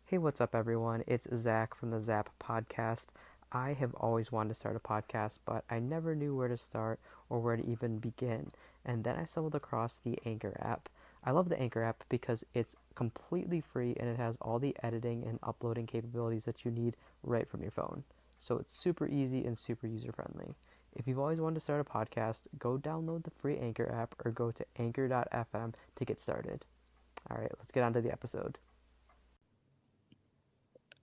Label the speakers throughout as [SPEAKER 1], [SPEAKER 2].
[SPEAKER 1] Hey, what's up, everyone? It's Zach from the ZAP podcast. I have always wanted to start a podcast, but I never knew where to start or where to even begin. And then I stumbled across the Anchor app. I love the Anchor app because it's completely free and it has all the editing and uploading capabilities that you need right from your phone. So it's super easy and super user friendly. If you've always wanted to start a podcast, go download the free Anchor app or go to anchor.fm to get started. All right, let's get on to the episode.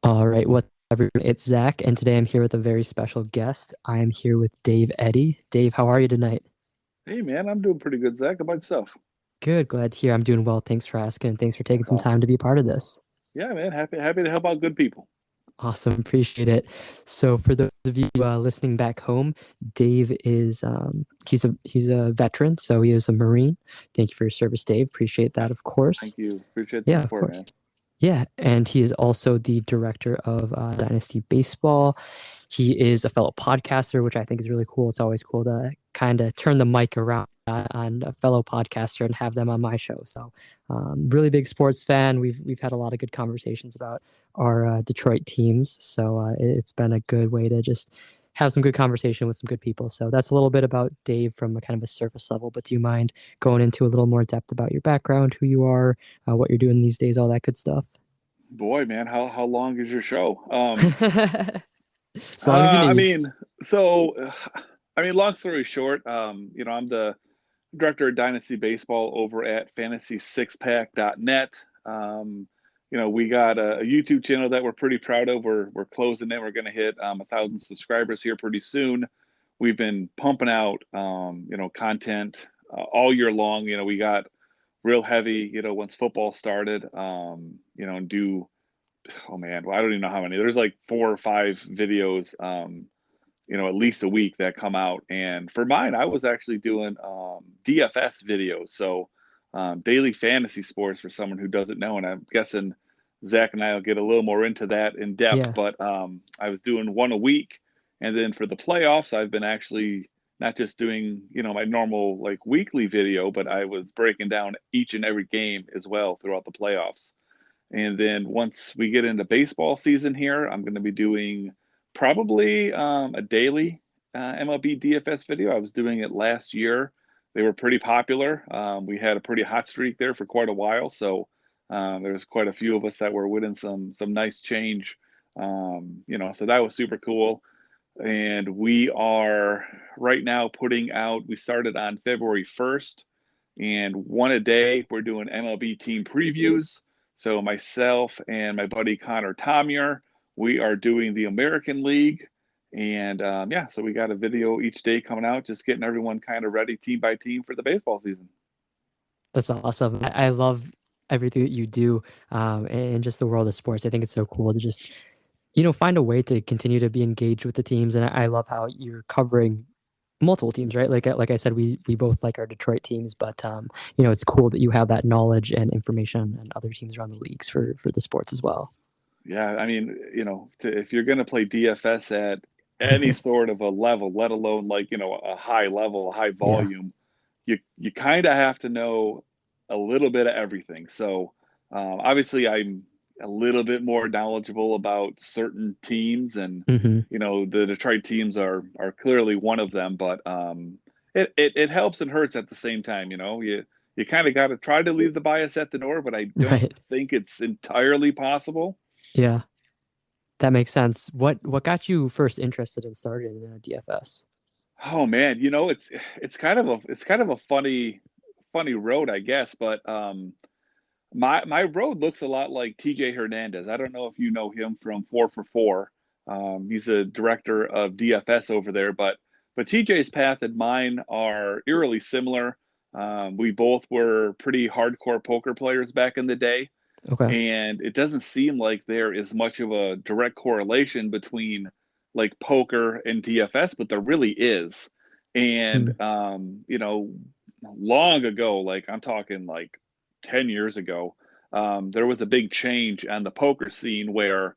[SPEAKER 2] All right, what's up, everyone? It's Zach, and today I'm here with a very special guest. I am here with Dave Eddy. Dave, how are you tonight?
[SPEAKER 3] Hey man, I'm doing pretty good, Zach. How about yourself?
[SPEAKER 2] Good, glad to hear. I'm doing well. Thanks for asking, and thanks for taking
[SPEAKER 3] That's
[SPEAKER 2] some time
[SPEAKER 3] awesome.
[SPEAKER 2] to be a part of this.
[SPEAKER 3] Yeah, man, happy to help out good people.
[SPEAKER 2] Awesome, appreciate it. So, for those of you listening back home, Dave is he's a veteran, so he is a Marine. Thank you for your service, Dave. Appreciate that, of course.
[SPEAKER 3] Thank you. Appreciate the
[SPEAKER 2] Yeah, of
[SPEAKER 3] support,
[SPEAKER 2] course.
[SPEAKER 3] man.
[SPEAKER 2] Yeah, and he is also the director of Dynasty Baseball. He is a fellow podcaster, which I think is really cool. It's always cool to kind of turn the mic around on a fellow podcaster and have them on my show. So, really big sports fan. We've had a lot of good conversations about our Detroit teams. So it's been a good way to just have some good conversation with some good people. So that's a little bit about Dave from a kind of a surface level. But do you mind going into a little more depth about your background, who you are, what you're doing these days, all that good stuff?
[SPEAKER 3] Boy, man, how long is your show?
[SPEAKER 2] As long as you
[SPEAKER 3] I
[SPEAKER 2] need.
[SPEAKER 3] mean, so, long story short, I'm the director of Dynasty Baseball over at fantasy6pack.net. We got a YouTube channel that we're pretty proud of. We're closing in. We're going to hit 1,000 subscribers here pretty soon. We've been pumping out, content all year long. We got real heavy, once football started, and do, oh man, well, I don't even know how many. There's like 4 or 5 videos, at least a week that come out. And for mine, I was actually doing DFS videos. So daily fantasy sports for someone who doesn't know. And I'm guessing Zach and I will get a little more into that in depth.
[SPEAKER 2] Yeah.
[SPEAKER 3] But I was doing one a week. And then for the playoffs, I've been actually not just doing, my normal like weekly video, but I was breaking down each and every game as well throughout the playoffs. And then once we get into baseball season here, I'm going to be doing probably a daily MLB DFS video. I was doing it last year. They were pretty popular. We had a pretty hot streak there for quite a while. So there's quite a few of us that were winning some nice change. So that was super cool. And we are right now putting out, we started on February 1st, and one a day. We're doing MLB team previews. So myself and my buddy Connor Tomier, we are doing the American League. And so we got a video each day coming out, just getting everyone kind of ready team by team for the baseball season.
[SPEAKER 2] That's awesome. I love everything that you do and just the world of sports. I think it's so cool to just, find a way to continue to be engaged with the teams. And I love how you're covering multiple teams, right? Like I said, we both like our Detroit teams, but it's cool that you have that knowledge and information on other teams around the leagues for the sports as well.
[SPEAKER 3] Yeah, I mean, if you're going to play DFS at any sort of a level, let alone like, a high level, a high
[SPEAKER 2] Yeah.
[SPEAKER 3] volume, you kind of have to know a little bit of everything. So obviously, I'm a little bit more knowledgeable about certain teams, and
[SPEAKER 2] Hmm.
[SPEAKER 3] the Detroit teams are clearly one of them. But it helps and hurts at the same time. You kind of got to try to leave the bias at the door, but I don't
[SPEAKER 2] Right.
[SPEAKER 3] think it's entirely possible.
[SPEAKER 2] Yeah. That makes sense. What got you first interested in starting DFS?
[SPEAKER 3] Oh man, it's kind of a funny road, I guess. But my road looks a lot like TJ Hernandez. I don't know if you know him from 4for4. He's a director of DFS over there, but TJ's path and mine are eerily similar. We both were pretty hardcore poker players back in the day,
[SPEAKER 2] Okay.
[SPEAKER 3] and it doesn't seem like there is much of a direct correlation between like poker and DFS, but there really is. And
[SPEAKER 2] Mm.
[SPEAKER 3] long ago, like I'm talking like 10 years ago, there was a big change on the poker scene where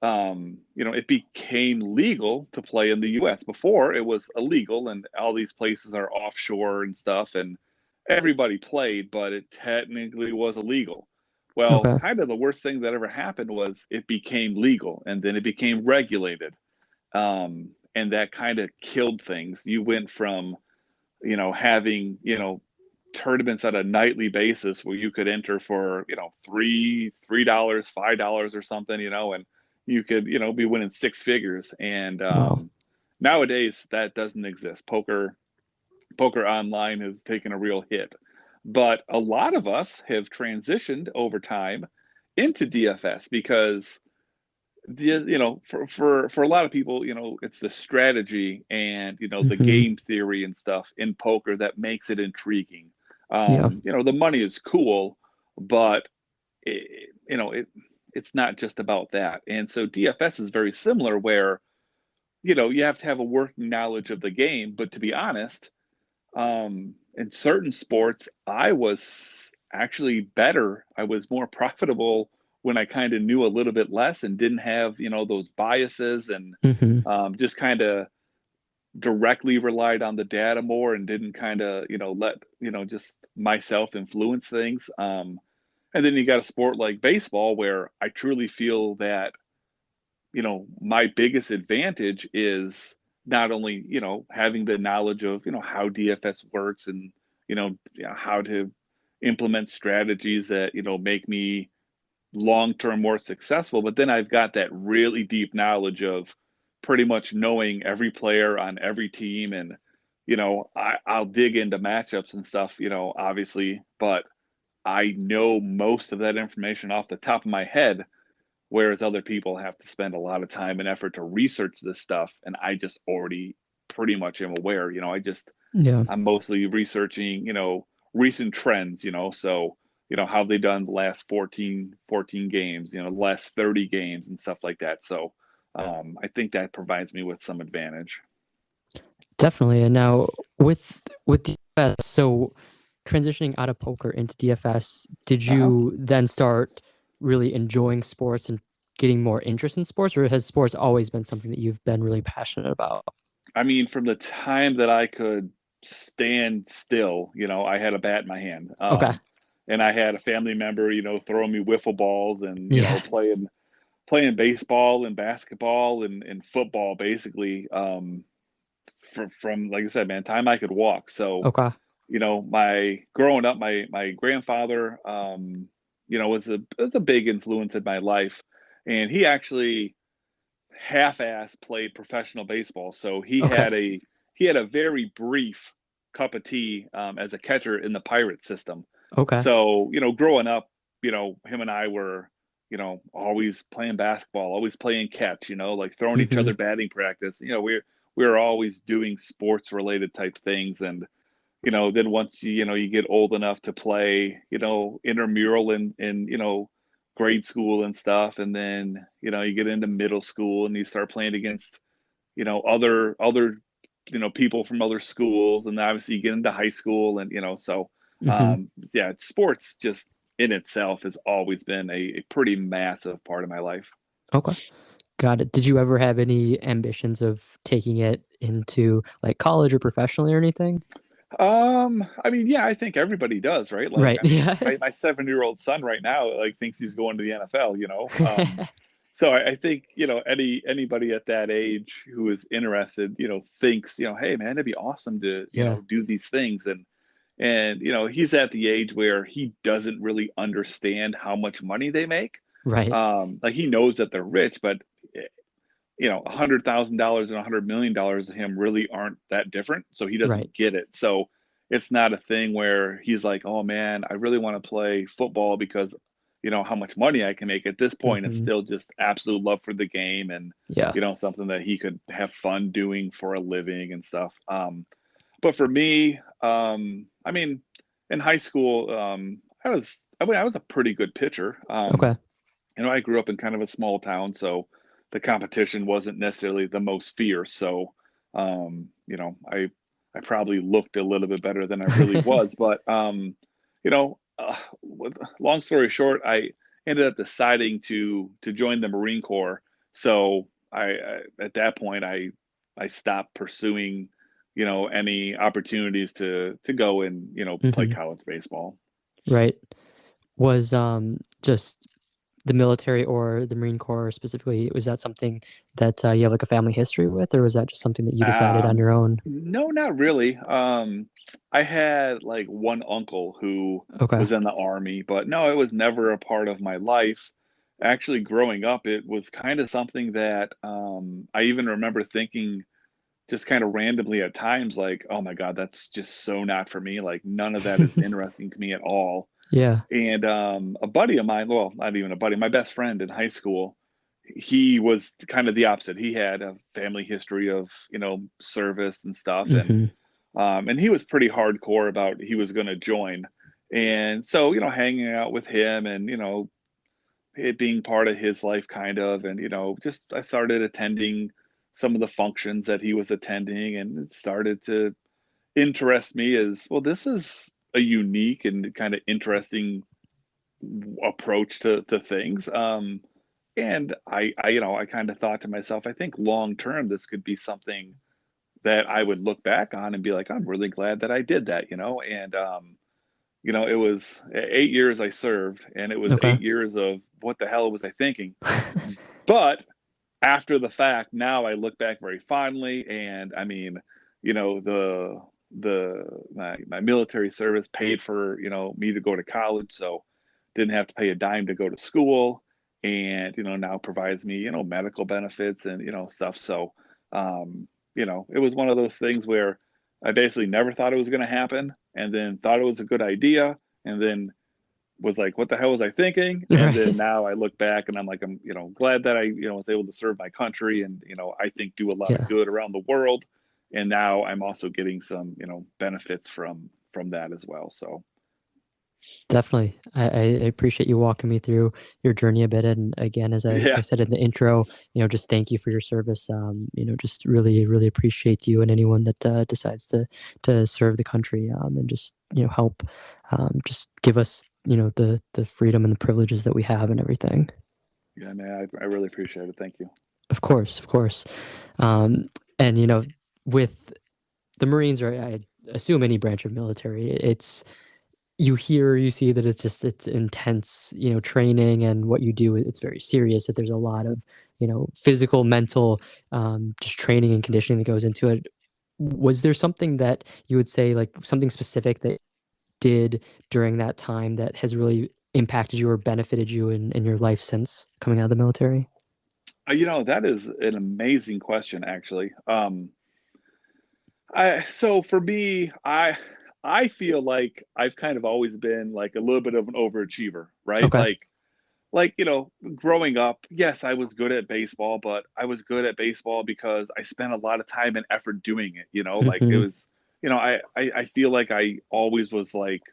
[SPEAKER 3] it became legal to play in the US. Before it was illegal, and all these places are offshore and stuff, and everybody played, but it technically was illegal. Well,
[SPEAKER 2] Okay.
[SPEAKER 3] kind of the worst thing that ever happened was it became legal, and then it became regulated. And that kind of killed things. You went from, having, tournaments at a nightly basis where you could enter for, $3, $5 or something, and you could, be winning six figures. And
[SPEAKER 2] Wow.
[SPEAKER 3] nowadays that doesn't exist. Poker online has taken a real hit. But a lot of us have transitioned over time into DFS because for a lot of people, it's the strategy and the
[SPEAKER 2] Hmm.
[SPEAKER 3] game theory and stuff in poker that makes it intriguing.
[SPEAKER 2] Yeah.
[SPEAKER 3] The money is cool, but it's not just about that. And so DFS is very similar, where you have to have a working knowledge of the game. But to be honest, in certain sports, I was actually better. I was more profitable when I kind of knew a little bit less and didn't have, those biases, and
[SPEAKER 2] Hmm.
[SPEAKER 3] just kind of directly relied on the data more and didn't kind of, let, just myself influence things. And then you got a sport like baseball where I truly feel that, my biggest advantage is not only, having the knowledge of, how DFS works, and, how to implement strategies that, make me long term more successful, but then I've got that really deep knowledge of pretty much knowing every player on every team. And, I'll dig into matchups and stuff, obviously, but I know most of that information off the top of my head, whereas other people have to spend a lot of time and effort to research this stuff, and I just already pretty much am aware.
[SPEAKER 2] Yeah.
[SPEAKER 3] I'm mostly researching, recent trends, so how have they done the last 14 games, the last 30 games and stuff like that. So I think that provides me with some advantage.
[SPEAKER 2] Definitely. And now with DFS, so transitioning out of poker into DFS, did
[SPEAKER 3] Uh-huh.
[SPEAKER 2] you then start really enjoying sports and getting more interest in sports, or has sports always been something that you've been really passionate about?
[SPEAKER 3] I mean, from the time that I could stand still, I had a bat in my hand.
[SPEAKER 2] Okay.
[SPEAKER 3] And I had a family member, throwing me wiffle balls, and,
[SPEAKER 2] Yeah.
[SPEAKER 3] playing baseball and basketball and football, basically, from, like I said, man, time I could walk. So,
[SPEAKER 2] Okay.
[SPEAKER 3] my growing up, my grandfather, was a big influence in my life, and he actually half-ass played professional baseball. So
[SPEAKER 2] Okay.
[SPEAKER 3] he had a very brief cup of tea, as a catcher in the Pirate system.
[SPEAKER 2] Okay.
[SPEAKER 3] So, growing up, him and I were, always playing basketball, always playing catch, like throwing each
[SPEAKER 2] Hmm.
[SPEAKER 3] other batting practice. We were always doing sports related type things. And, then once you get old enough to play, intramural in grade school and stuff, and then, you get into middle school and you start playing against, other people from other schools, and obviously you get into high school, and so
[SPEAKER 2] Hmm.
[SPEAKER 3] yeah, sports just in itself has always been a pretty massive part of my life.
[SPEAKER 2] Okay. Got it. Did you ever have any ambitions of taking it into like college or professionally or anything?
[SPEAKER 3] I mean, yeah, I think everybody does, right? Like,
[SPEAKER 2] Right.
[SPEAKER 3] I mean,
[SPEAKER 2] Yeah.
[SPEAKER 3] my 7-year-old son right now, like, thinks he's going to the NFL. So I think, anybody at that age who is interested, thinks, hey man, it'd be awesome to,
[SPEAKER 2] Yeah.
[SPEAKER 3] do these things. And he's at the age where he doesn't really understand how much money they make.
[SPEAKER 2] Right.
[SPEAKER 3] Like, he knows that they're rich, but $100,000 and $100 million to him really aren't that different. So he
[SPEAKER 2] Right.
[SPEAKER 3] doesn't get it. So it's not a thing where he's like, oh man, I really want to play football because how much money I can make. At this point, it's
[SPEAKER 2] Hmm.
[SPEAKER 3] still just absolute love for the game, and
[SPEAKER 2] Yeah.
[SPEAKER 3] something that he could have fun doing for a living and stuff. But for me, I mean, in high school, I was a pretty good pitcher.
[SPEAKER 2] Okay.
[SPEAKER 3] I grew up in kind of a small town, so the competition wasn't necessarily the most fierce. So, I probably looked a little bit better than I really was. But, long story short, I ended up deciding to join the Marine Corps. So at that point, I stopped pursuing, any opportunities to go and play
[SPEAKER 2] Hmm.
[SPEAKER 3] college baseball.
[SPEAKER 2] Right. Was just the military or the Marine Corps specifically, was that something that you have like a family history with, or was that just something that you decided on
[SPEAKER 3] Um,
[SPEAKER 2] your own?
[SPEAKER 3] no, not really. I had like one uncle who
[SPEAKER 2] Okay.
[SPEAKER 3] was in the army, but no, it was never a part of my life. Actually, growing up, it was kind of something that I even remember thinking just kind of randomly at times, like, oh my God, that's just so not for me. Like, none of that is interesting to me at all.
[SPEAKER 2] Yeah.
[SPEAKER 3] And a buddy of mine, well, not even a buddy, my best friend in high school, he was kind of the opposite. He had a family history of, service and stuff.
[SPEAKER 2] Hmm.
[SPEAKER 3] And he was pretty hardcore about he was going to join. And so, hanging out with him and, it being part of his life kind of, and, just I started attending some of the functions that he was attending, and it started to interest me as, well, this is a unique and kind of interesting approach to things. And I kind of thought to myself, I think long term, this could be something that I would look back on and be like, I'm really glad that I did that, and, it was 8 years I served, and it was
[SPEAKER 2] Okay.
[SPEAKER 3] 8 years of what the hell was I thinking? But after the fact, now I look back very fondly, and I mean, my military service paid for me to go to college, so didn't have to pay a dime to go to school, and now provides me medical benefits and stuff. So it was one of those things where I basically never thought it was going to happen, and then thought it was a good idea, and then was like, what the hell was I thinking? And then
[SPEAKER 2] Right.
[SPEAKER 3] now I look back and I'm like, I'm, glad that I, was able to serve my country and, I think do a lot of
[SPEAKER 2] Yeah.
[SPEAKER 3] good around the world. And now I'm also getting some, benefits from that as well. So
[SPEAKER 2] Definitely. I appreciate you walking me through your journey a bit. And again, as I
[SPEAKER 3] yeah,
[SPEAKER 2] said in the intro, just thank you for your service. Just really, really appreciate you and anyone that decides to serve the country, and just, help, just give us, the freedom and the privileges that we have and everything.
[SPEAKER 3] yeah, man, I really appreciate it. Thank you.
[SPEAKER 2] Of course, of course. Um, and, with the Marines, or I assume any branch of military, you see that it's intense, training, and what you do, it's very serious, that there's a lot of, physical, mental, just training and conditioning that goes into it. Was there something that you would say, like something specific that did during that time that has really impacted you or benefited you in your life since coming out of the military?
[SPEAKER 3] That is an amazing question, actually. So for me, I feel like I've kind of always been like a little bit of an overachiever, right?
[SPEAKER 2] Okay.
[SPEAKER 3] Like growing up, yes, I was good at baseball, but I was good at baseball because I spent a lot of time and effort doing it, like it
[SPEAKER 2] Hmm.
[SPEAKER 3] was, I feel like I always was like,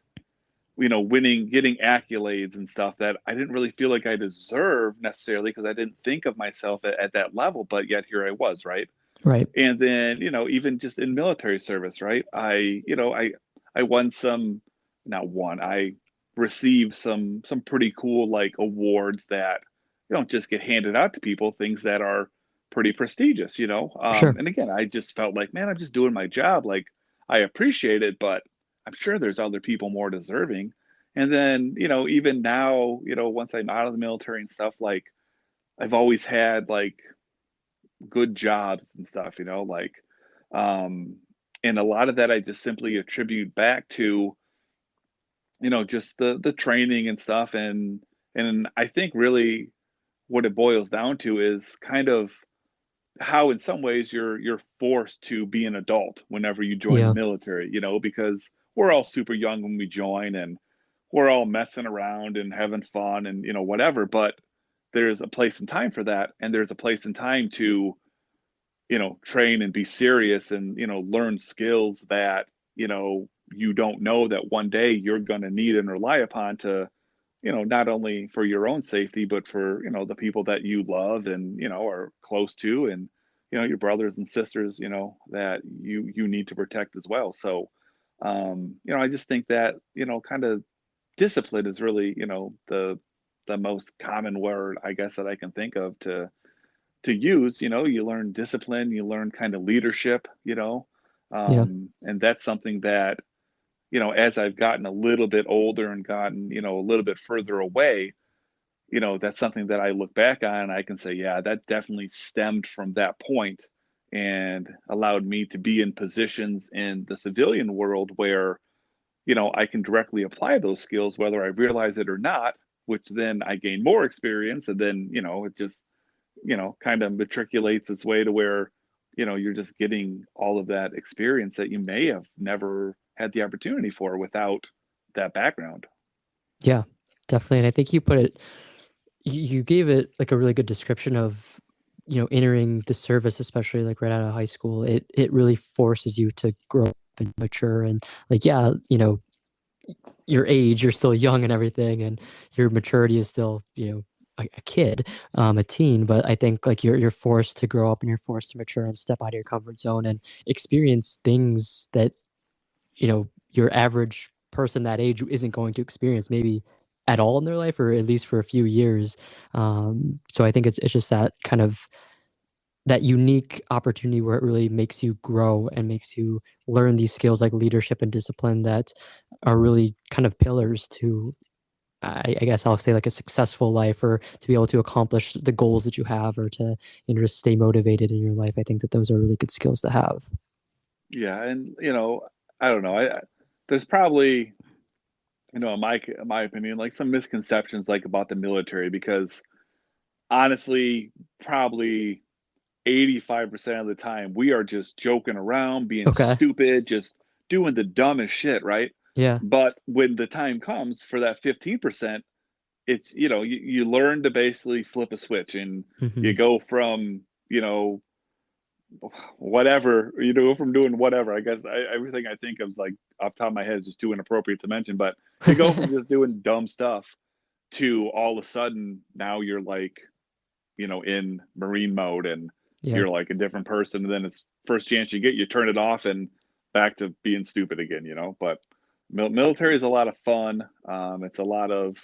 [SPEAKER 3] winning, getting accolades and stuff that I didn't really feel like I deserved necessarily, because I didn't think of myself at that level, but yet here I was, right?
[SPEAKER 2] Right.
[SPEAKER 3] And then, even just in military service, right? I won some, not won, I received some pretty cool like awards that you don't just get handed out to people, things that are pretty prestigious,
[SPEAKER 2] Sure.
[SPEAKER 3] and again, I just felt like, man, I'm just doing my job. Like, I appreciate it, but I'm sure there's other people more deserving. And then, even now, once I'm out of the military and stuff, like I've always had like good jobs and stuff, um, and a lot of that I just simply attribute back to, just the training and stuff, and I think really what it boils down to is kind of how in some ways you're forced to be an adult whenever you join the
[SPEAKER 2] Yeah.
[SPEAKER 3] military, because we're all super young when we join, and we're all messing around and having fun and whatever, but there's a place and time for that, and there's a place and time to train and be serious and, learn skills that, you don't know that one day you're going to need and rely upon to, not only for your own safety, but for, the people that you love and, are close to, and, your brothers and sisters, that you need to protect as well. So, I just think that, kind of discipline is really, the most common word, I guess, that I can think of to use. You learn discipline, you learn kind of leadership,
[SPEAKER 2] Yeah.
[SPEAKER 3] and that's something that as I've gotten a little bit older and gotten, a little bit further away, that's something that I look back on and I can say, yeah, that definitely stemmed from that point and allowed me to be in positions in the civilian world where, I can directly apply those skills, whether I realize it or not, which then I gain more experience. And then, it just, kind of matriculates its way to where, you're just getting all of that experience that you may have never had the opportunity for without that background.
[SPEAKER 2] Yeah, definitely. And I think you put it, you gave it like a really good description of, entering the service, especially like right out of high school. It really forces you to grow up and mature and like, yeah, your age, you're still young and everything, and your maturity is still, a kid, a teen. But I think like you're forced to grow up and you're forced to mature and step out of your comfort zone and experience things that, your average person that age isn't going to experience maybe at all in their life, or at least for a few years. So I think it's just that kind of that unique opportunity where it really makes you grow and makes you learn these skills like leadership and discipline that are really kind of pillars to, I guess I'll say, like a successful life, or to be able to accomplish the goals that you have, or to, just stay motivated in your life. I think that those are really good skills to have.
[SPEAKER 3] Yeah. And, I don't know. There's probably, in my opinion, like some misconceptions like about the military, because honestly, probably 85% of the time we are just joking around, being
[SPEAKER 2] Okay.
[SPEAKER 3] stupid, just doing the dumbest shit, right?
[SPEAKER 2] Yeah.
[SPEAKER 3] But when the time comes for that 15%, it's, you learn to basically flip a switch and
[SPEAKER 2] Hmm.
[SPEAKER 3] you go from, whatever, from doing whatever. I guess everything I think of like off the top of my head is just too inappropriate to mention, but you go from just doing dumb stuff to all of a sudden now you're like, in Marine mode and
[SPEAKER 2] Yeah.
[SPEAKER 3] you're like a different person. And then it's first chance you get, you turn it off and back to being stupid again, But military is a lot of fun. It's a lot of,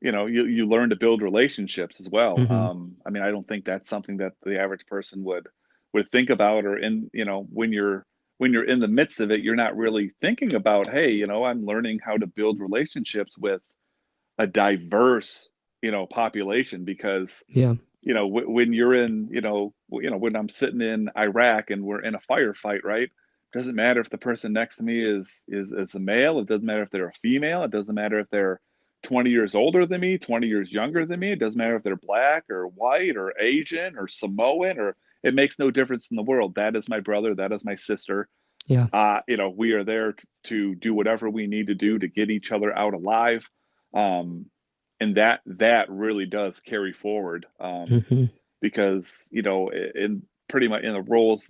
[SPEAKER 3] you learn to build relationships as well.
[SPEAKER 2] Hmm.
[SPEAKER 3] I mean, I don't think that's something that the average person would think about, or in, when you're in the midst of it, you're not really thinking about, hey, I'm learning how to build relationships with a diverse, population, because
[SPEAKER 2] Yeah.
[SPEAKER 3] when you're in, when I'm sitting in Iraq and we're in a firefight, right? Doesn't matter if the person next to me is a male. It doesn't matter if they're a female. It doesn't matter if they're 20 years older than me, 20 years younger than me. It doesn't matter if they're black or white or Asian or Samoan, or it makes no difference in the world. That is my brother. That is my sister.
[SPEAKER 2] Yeah.
[SPEAKER 3] We are there to do whatever we need to do to get each other out alive. Um, and that really does carry forward,
[SPEAKER 2] Hmm.
[SPEAKER 3] because in pretty much in the roles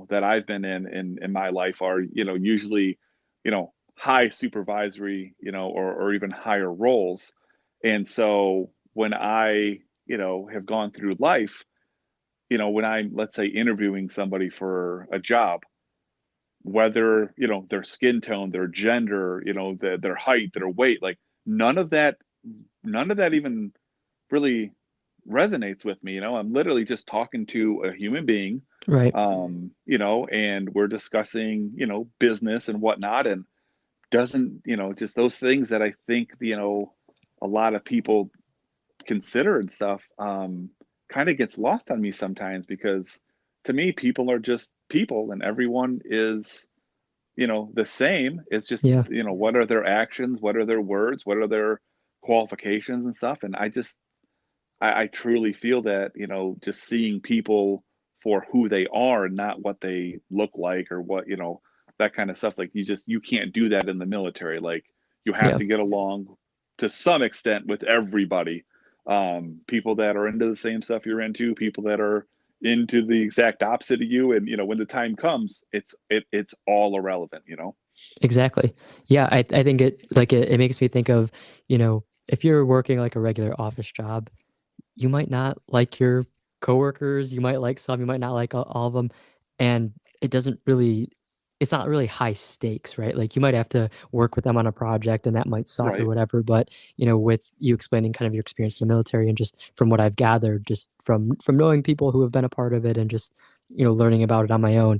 [SPEAKER 3] that I've been in my life are usually high supervisory, or even higher roles. And so when I have gone through life, when I'm, let's say, interviewing somebody for a job, whether their skin tone, their gender, their height, their weight, like none of that none of that even really resonates with me. I'm literally just talking to a human being,
[SPEAKER 2] Right.
[SPEAKER 3] and we're discussing, business and whatnot, and doesn't, just those things that I think, a lot of people consider and stuff, kind of gets lost on me sometimes, because to me, people are just people and everyone is, the same. It's just,
[SPEAKER 2] Yeah.
[SPEAKER 3] what are their actions? What are their words? What are their qualifications and stuff? And I truly feel that, just seeing people for who they are and not what they look like, or what, that kind of stuff. Like you can't do that in the military. Like you have
[SPEAKER 2] Yeah.
[SPEAKER 3] to get along to some extent with everybody. People that are into the same stuff you're into, people that are into the exact opposite of you. And, when the time comes, it's all irrelevant.
[SPEAKER 2] Exactly. Yeah. I think it makes me think of, if you're working like a regular office job, you might not like your coworkers, you might like some, you might not like all of them, and it doesn't really it's not really high stakes, right? Like, you might have to work with them on a project, and that might suck or
[SPEAKER 3] Right.
[SPEAKER 2] whatever, but, with you explaining kind of your experience in the military and just from what I've gathered, just from knowing people who have been a part of it and just, learning about it on my own,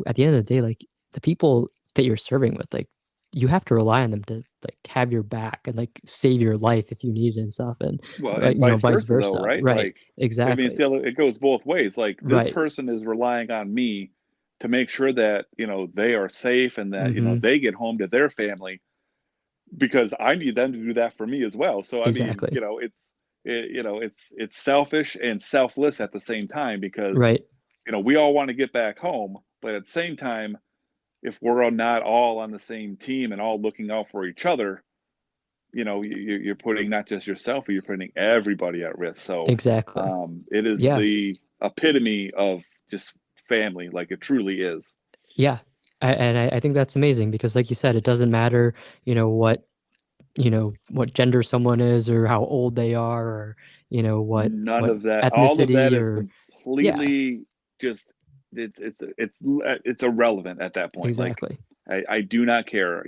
[SPEAKER 2] at the end of the day, like, the people that you're serving with, like, you have to rely on them to like have your back and like save your life if you need it and stuff, and
[SPEAKER 3] Well, and vice
[SPEAKER 2] vice
[SPEAKER 3] versa though,
[SPEAKER 2] versa.
[SPEAKER 3] right?
[SPEAKER 2] Right.
[SPEAKER 3] Like, I mean,
[SPEAKER 2] Exactly.
[SPEAKER 3] it goes both ways. Like this
[SPEAKER 2] Right.
[SPEAKER 3] person is relying on me to make sure that, they are safe and that,
[SPEAKER 2] Mm-hmm.
[SPEAKER 3] they get home to their family because I need them to do that for me as well. So, I mean,
[SPEAKER 2] Exactly.
[SPEAKER 3] it's selfish and selfless at the same time because,
[SPEAKER 2] Right.
[SPEAKER 3] we all want to get back home, but at the same time, if we're not all on the same team and all looking out for each other, you're putting not just yourself, but you're putting everybody at risk. So
[SPEAKER 2] Exactly.
[SPEAKER 3] it is
[SPEAKER 2] Yeah.
[SPEAKER 3] the epitome of just family, like it truly is.
[SPEAKER 2] Yeah. I think that's amazing because, like you said, it doesn't matter, what gender someone is or how old they are or, what
[SPEAKER 3] None of that. All of that
[SPEAKER 2] ethnicity
[SPEAKER 3] is
[SPEAKER 2] or, yeah,
[SPEAKER 3] completely just it's irrelevant at that point. Like
[SPEAKER 2] exactly.
[SPEAKER 3] I do not care.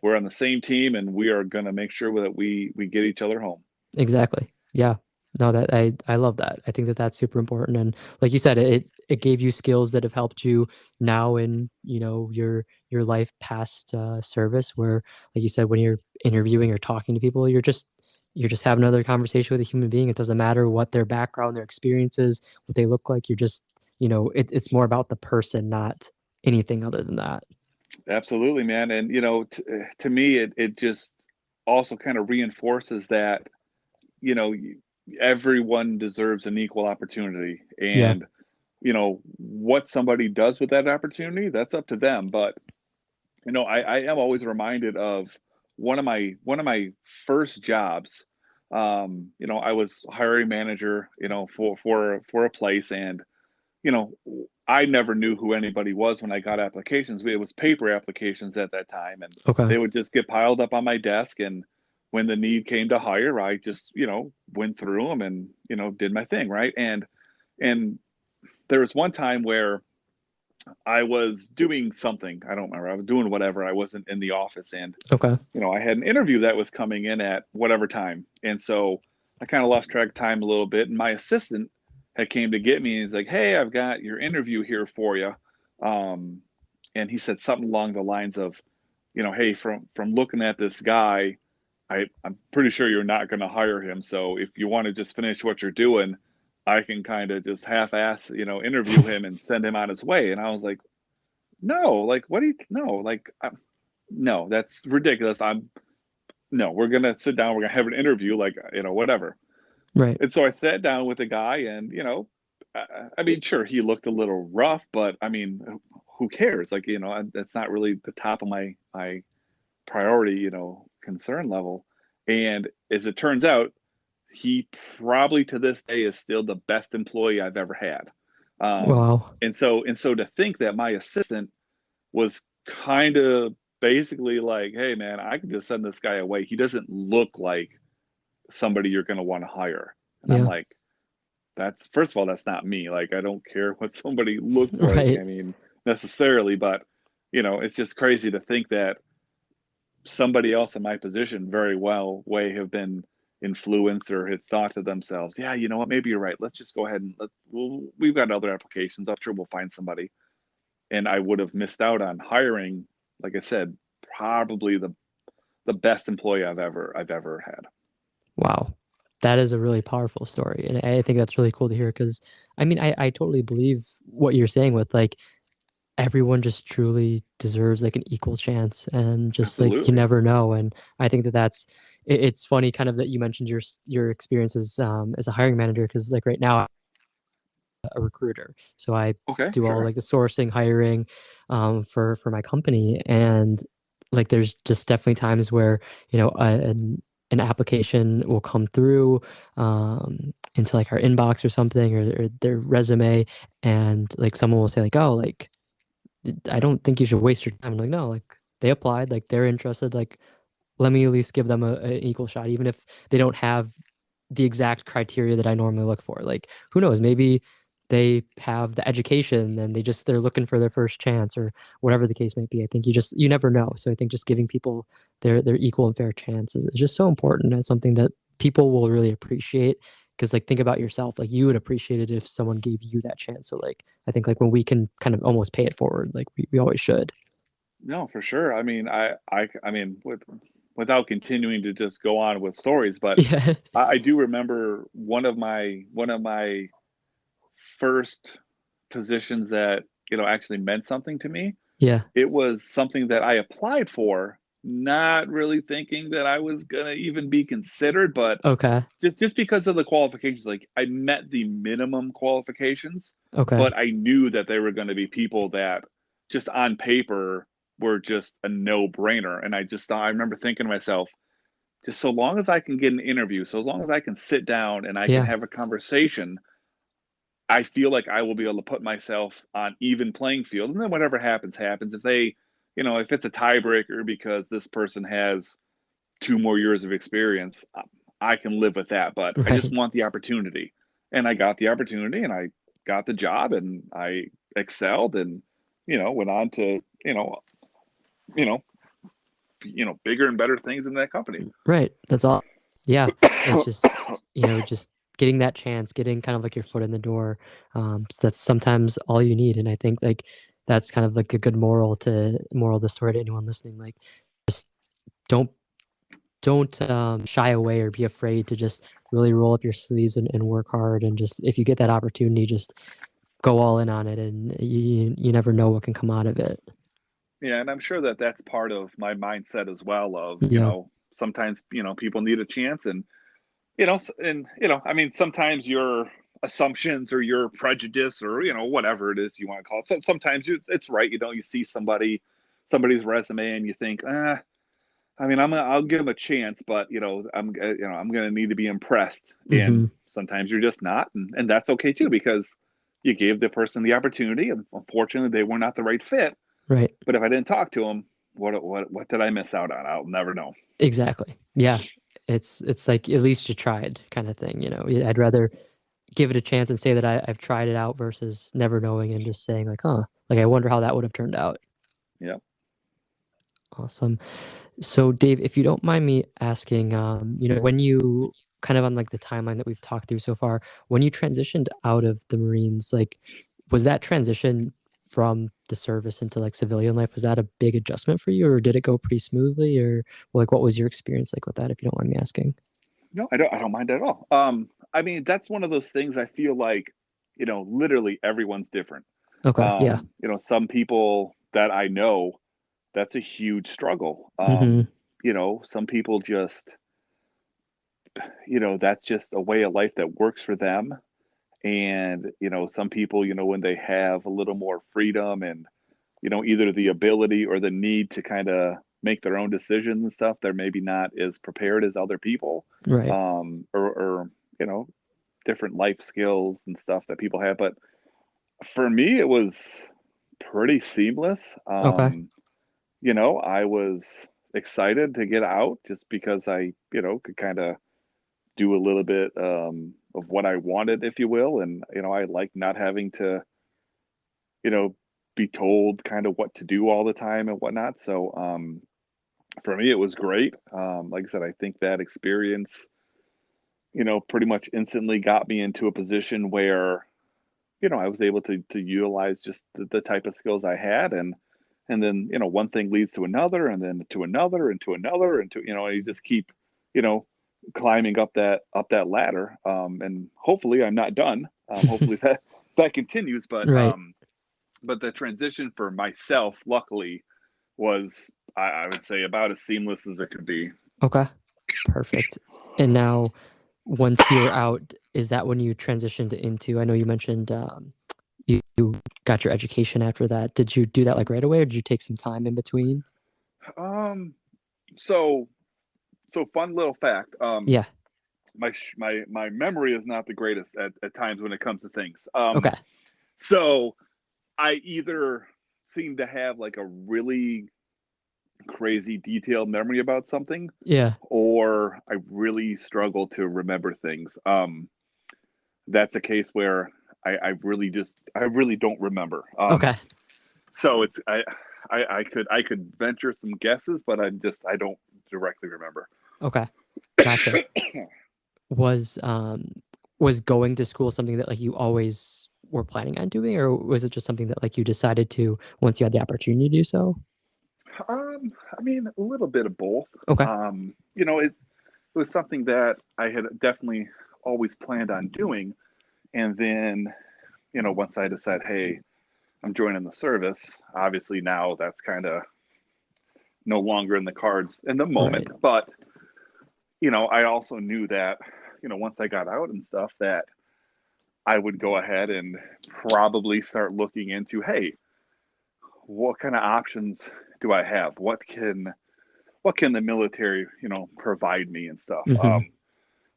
[SPEAKER 3] We're on the same team, and we are going to make sure that we get each other home.
[SPEAKER 2] Exactly. Yeah. No, that I love that. I think that that's super important. And like you said, it gave you skills that have helped you now in, your life past service where, like you said, when you're interviewing or talking to people, you're just having another conversation with a human being. It doesn't matter what their background, their experiences, what they look like. You're just, it's more about the person, not anything other than that.
[SPEAKER 3] Absolutely, man. And to me, it just also kind of reinforces that you know everyone deserves an equal opportunity,
[SPEAKER 2] Yeah.
[SPEAKER 3] and what somebody does with that opportunity, that's up to them. But I am always reminded of one of my first jobs. I was hiring manager, for a place, and you know, I never knew who anybody was when I got applications. It was paper applications at that time, and
[SPEAKER 2] Okay.
[SPEAKER 3] they would just get piled up on my desk. And when the need came to hire, I just, went through them and, did my thing, right? And there was one time where I was doing something. I don't remember. I was doing whatever. I wasn't in the office, and
[SPEAKER 2] Okay.
[SPEAKER 3] I had an interview that was coming in at whatever time. And so I kind of lost track of time a little bit. And my assistant had came to get me and he's like, "Hey, I've got your interview here for you." Um, and he said something along the lines of, "Hey, from looking at this guy, I'm pretty sure you're not going to hire him. So if you want to just finish what you're doing, I can kind of just half-ass, interview him and send him on his way." And I was like, "No, like, what do you, no, like, no, that's ridiculous. No, we're gonna sit down, we're gonna have an interview, like, whatever."
[SPEAKER 2] Right.
[SPEAKER 3] And so I sat down with the guy, and I mean, sure, he looked a little rough, but I mean, who cares? Like, that's not really the top of my priority, concern level. And as it turns out, he probably to this day is still the best employee I've ever had.
[SPEAKER 2] Wow.
[SPEAKER 3] And so to think that my assistant was kind of basically like, "Hey, man, I can just send this guy away. He doesn't look like somebody you're going to want to hire." And I'm
[SPEAKER 2] Yeah.
[SPEAKER 3] like, that's, first of all, that's not me. Like, I don't care what somebody looks like.
[SPEAKER 2] Right.
[SPEAKER 3] I mean, necessarily, but it's just crazy to think that somebody else in my position very well may have been influenced or had thought to themselves, "Yeah, you know what? Maybe you're right. Let's just go ahead and we've got other applications. I'm sure we'll find somebody." And I would have missed out on hiring, like I said, probably the best employee I've ever had.
[SPEAKER 2] Wow. That is a really powerful story. And I think that's really cool to hear because I mean, I totally believe what you're saying with like everyone just truly deserves like an equal chance and just like you
[SPEAKER 3] Absolutely.
[SPEAKER 2] never know. And I think that it's funny kind of that you mentioned your experiences as a hiring manager because like right now I'm a recruiter. So I
[SPEAKER 3] Okay,
[SPEAKER 2] do all
[SPEAKER 3] sure.
[SPEAKER 2] like the sourcing, hiring for my company and like there's just definitely times where an application will come through into like our inbox or something or their resume and like someone will say like oh like I don't think you should waste your time. I'm like no like they applied like they're interested like let me at least give them an equal shot even if they don't have the exact criteria that I normally look for. Like, who knows? Maybe they have the education and they're looking for their first chance or whatever the case might be. I think you never know. So I think just giving people their equal and fair chance is just so important. It's something that people will really appreciate. Because like think about yourself, like you would appreciate it if someone gave you that chance. So like I think like when we can kind of almost pay it forward, like we always should.
[SPEAKER 3] No, for sure. I mean, I mean, without continuing to just go on with stories, but
[SPEAKER 2] Yeah.
[SPEAKER 3] I do remember one of my first positions that actually meant something to me.
[SPEAKER 2] Yeah.
[SPEAKER 3] It was something that I applied for, not really thinking that I was gonna even be considered, but
[SPEAKER 2] Okay.
[SPEAKER 3] just because of the qualifications, like I met the minimum qualifications,
[SPEAKER 2] Okay.
[SPEAKER 3] but I knew that there were going to be people that just on paper were just a no-brainer. And I remember thinking to myself, just so long as I can get an interview, so as long as I can sit down and I can
[SPEAKER 2] Yeah.
[SPEAKER 3] have a conversation, I feel like I will be able to put myself on even playing field. And then whatever happens, happens. If it's a tiebreaker because this person has 2 more years of experience, I can live with that. But I just
[SPEAKER 2] Right.
[SPEAKER 3] want the opportunity. And I got the opportunity and I got the job and I excelled and, went on to, you know, bigger and better things in that company.
[SPEAKER 2] Right. That's all. Yeah. It's just, just getting that chance, getting kind of like your foot in the door. So that's sometimes all you need. And I think like that's kind of like a good moral of the story to anyone listening. Like just don't shy away or be afraid to just really roll up your sleeves and work hard. And just if you get that opportunity, just go all in on it, and you never know what can come out of it.
[SPEAKER 3] Yeah, and I'm sure that that's part of my mindset as well of,
[SPEAKER 2] Yeah.
[SPEAKER 3] sometimes, people need a chance and, I mean, sometimes your assumptions or your prejudice or, whatever it is you want to call it. So sometimes it's right. You see somebody's resume and you think, I mean, I'll give them a chance, but I'm going to need to be impressed. And
[SPEAKER 2] Hmm.
[SPEAKER 3] sometimes you're just not, and that's okay too because you gave the person the opportunity, and unfortunately, they were not the right fit.
[SPEAKER 2] Right.
[SPEAKER 3] But if I didn't talk to them, what did I miss out on? I'll never know.
[SPEAKER 2] Exactly. Yeah. It's like at least you tried kind of thing. I'd rather give it a chance and say that I've tried it out versus never knowing and just saying like, huh, like I wonder how that would have turned out.
[SPEAKER 3] Yeah.
[SPEAKER 2] Awesome. So Dave, if you don't mind me asking, when you kind of on like the timeline that we've talked through so far, when you transitioned out of the Marines, like was that transition from the service into like civilian life, was that a big adjustment for you, or did it go pretty smoothly, or like what was your experience like with that, if you don't mind me asking?
[SPEAKER 3] No, I don't mind at all. I mean, that's one of those things I feel like, literally everyone's different.
[SPEAKER 2] Okay. Yeah.
[SPEAKER 3] Some people that I know, that's a huge struggle.
[SPEAKER 2] Mm-hmm.
[SPEAKER 3] Some people just, that's just a way of life that works for them. And, some people, when they have a little more freedom and, either the ability or the need to kind of make their own decisions and stuff, they're maybe not as prepared as other people.
[SPEAKER 2] Right.
[SPEAKER 3] Or different life skills and stuff that people have. But for me, it was pretty seamless.
[SPEAKER 2] Okay.
[SPEAKER 3] I was excited to get out just because I, could kind of do a little bit of what I wanted, if you will. And, I like not having to, you know, be told kind of what to do all the time and whatnot. So for me, it was great. Like I said, I think that experience, pretty much instantly got me into a position where, I was able to utilize just the type of skills I had and then, one thing leads to another and then to another and to another and to, you just keep, you know, climbing up that ladder. And hopefully I'm not done. Hopefully that continues,
[SPEAKER 2] Right.
[SPEAKER 3] but the transition for myself, luckily, was I would say about as seamless as it could be.
[SPEAKER 2] Okay. Perfect. And now, once you were out, is that when you transitioned into? I know you mentioned you got your education after that. Did you do that like right away, or did you take some time in between?
[SPEAKER 3] Um, so fun little fact.
[SPEAKER 2] Yeah.
[SPEAKER 3] My memory is not the greatest at times when it comes to things.
[SPEAKER 2] Okay.
[SPEAKER 3] So I either seem to have like a really crazy detailed memory about something,
[SPEAKER 2] Yeah.
[SPEAKER 3] or I really struggle to remember things. That's a case where I really don't remember.
[SPEAKER 2] Okay.
[SPEAKER 3] So it's I could venture some guesses, but I don't directly remember.
[SPEAKER 2] Okay. Gotcha. Was was going to school something that like you always were planning on doing, or was it just something that like you decided to once you had the opportunity to do so?
[SPEAKER 3] I mean, a little bit of both.
[SPEAKER 2] Okay.
[SPEAKER 3] It was something that I had definitely always planned on doing. And then, once I decided, hey, I'm joining the service, obviously now that's kind of no longer in the cards in the moment.
[SPEAKER 2] Right.
[SPEAKER 3] But, I also knew that, once I got out and stuff, that I would go ahead and probably start looking into, hey, what kind of options do I have? What can the military, provide me and stuff?
[SPEAKER 2] Mm-hmm.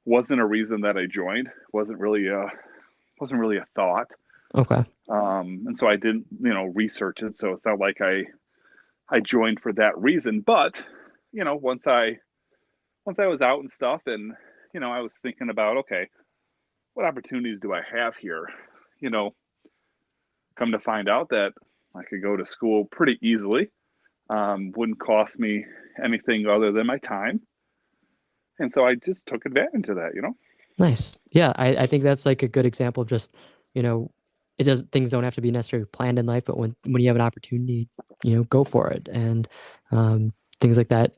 [SPEAKER 3] Wasn't a reason that I joined. Wasn't really a thought.
[SPEAKER 2] Okay.
[SPEAKER 3] And so I didn't, research it. So it's not like I joined for that reason. But, once I was out and stuff, and I was thinking about, okay, what opportunities do I have here? Come to find out that I could go to school pretty easily. Wouldn't cost me anything other than my time. And so I just took advantage of that.
[SPEAKER 2] Nice. Yeah, I think that's like a good example of just, things don't have to be necessarily planned in life, but when you have an opportunity, go for it. And things like that,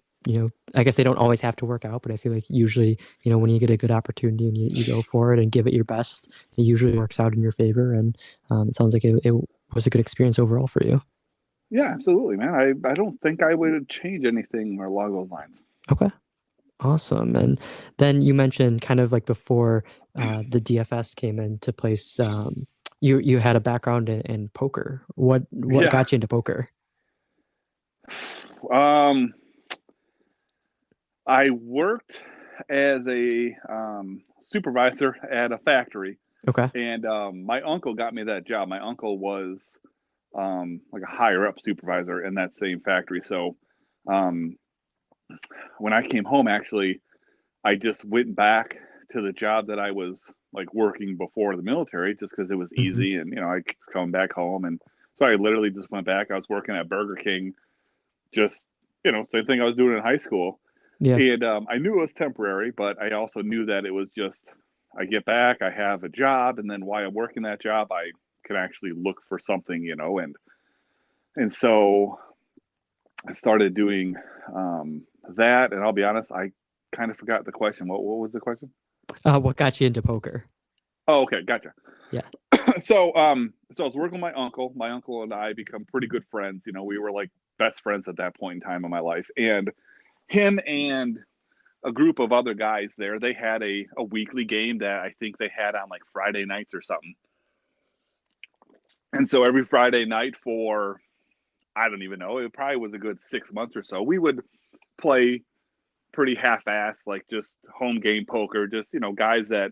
[SPEAKER 2] I guess they don't always have to work out, but I feel like usually, when you get a good opportunity and you go for it and give it your best, it usually works out in your favor. And it sounds like it was a good experience overall for you.
[SPEAKER 3] Yeah, absolutely, man. I don't think I would change anything along those lines.
[SPEAKER 2] Okay. Awesome. And then you mentioned kind of like before the DFS came into place, you had a background in poker. What
[SPEAKER 3] Yeah.
[SPEAKER 2] got you into poker?
[SPEAKER 3] I worked as a supervisor at a factory,
[SPEAKER 2] Okay.
[SPEAKER 3] and my uncle got me that job. My uncle was like a higher up supervisor in that same factory. So um, when I came home, actually, I just went back to the job that I was like working before the military, just because it was
[SPEAKER 2] Mm-hmm.
[SPEAKER 3] easy, and I come back home, and so I literally just went back. I was working at Burger King, just same thing I was doing in high school.
[SPEAKER 2] Yeah.
[SPEAKER 3] And I knew it was temporary, but I also knew that it was just, I get back, I have a job, and then while I'm working that job, I can actually look for something, and so I started doing that. And I'll be honest, I kind of forgot the question. What was the question?
[SPEAKER 2] What got you into poker?
[SPEAKER 3] Oh, okay, gotcha.
[SPEAKER 2] Yeah.
[SPEAKER 3] So I was working with my uncle. My uncle and I become pretty good friends. We were like best friends at that point in time in my life, and him and a group of other guys there, they had a weekly game that I think they had on like Friday nights or something. And so every Friday night for, I don't even know, it probably was a good 6 months or so, we would play pretty half-assed, like just home game poker, just, guys that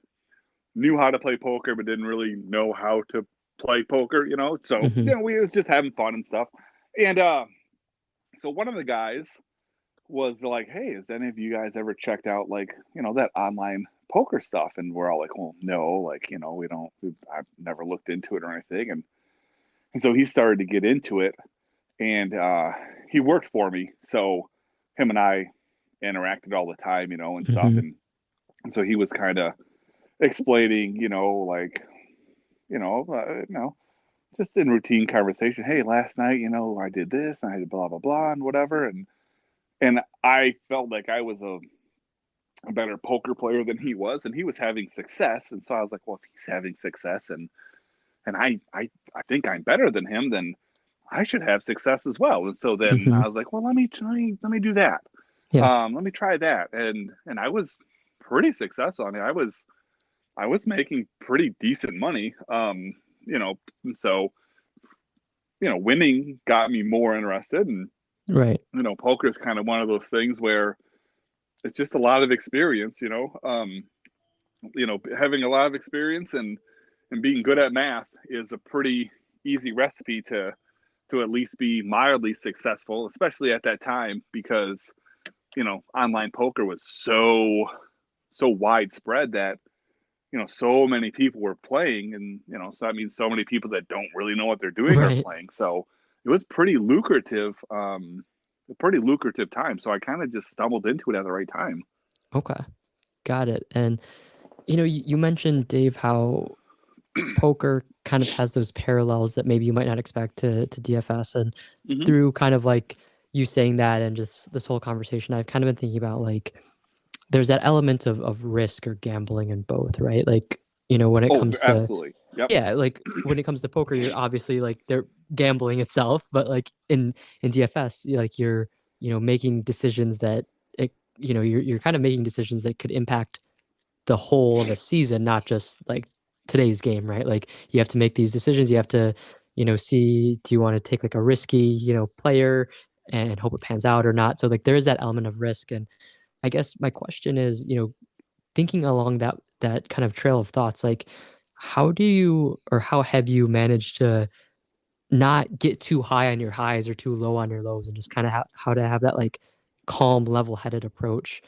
[SPEAKER 3] knew how to play poker but didn't really know how to play poker, So,
[SPEAKER 2] Mm-hmm.
[SPEAKER 3] we was just having fun and stuff. And so one of the guys was like, hey, has any of you guys ever checked out like, that online poker stuff? And we're all like, well, no, like, I've never looked into it or anything. And so he started to get into it, and he worked for me. So him and I interacted all the time, and stuff.
[SPEAKER 2] Mm-hmm.
[SPEAKER 3] And so he was kind of explaining, like, just in routine conversation. Hey, last night, I did this and I did blah, blah, blah, and whatever. And I felt like I was a better poker player than he was, and he was having success. And so I was like, well, if he's having success and I think I'm better than him, then I should have success as well. And so then
[SPEAKER 2] Mm-hmm.
[SPEAKER 3] I was like, well, let me do that.
[SPEAKER 2] Yeah.
[SPEAKER 3] Let me try that. And I was pretty successful. I mean, I was making pretty decent money. And so, winning got me more interested. And,
[SPEAKER 2] Right.
[SPEAKER 3] poker is kind of one of those things where it's just a lot of experience, having a lot of experience and being good at math is a pretty easy recipe to at least be mildly successful, especially at that time, because online poker was so widespread that so many people were playing, and so that means so many people that don't really know what they're doing are
[SPEAKER 2] Right.
[SPEAKER 3] playing. So it was pretty lucrative, a pretty lucrative time. So I kind of just stumbled into it at the right time.
[SPEAKER 2] Okay. Got it. And you mentioned, Dave, how poker kind of has those parallels that maybe you might not expect to DFS, and
[SPEAKER 3] Mm-hmm.
[SPEAKER 2] through kind of like you saying that and just this whole conversation, I've kind of been thinking about like there's that element of risk or gambling in both, right? Like, when it comes to
[SPEAKER 3] absolutely. Yep.
[SPEAKER 2] yeah, like when it comes to poker, you're obviously like they're gambling itself, but like in DFS, like you're making decisions that you're kind of making decisions that could impact the whole of a season, not just like today's game, right? Like you have to make these decisions. You have to, see, do you want to take like a risky, player and hope it pans out or not? So like there is that element of risk. And I guess my question is, thinking along that kind of trail of thoughts, like how do you or how have you managed to not get too high on your highs or too low on your lows and just kind of how to have that like calm, level-headed approach?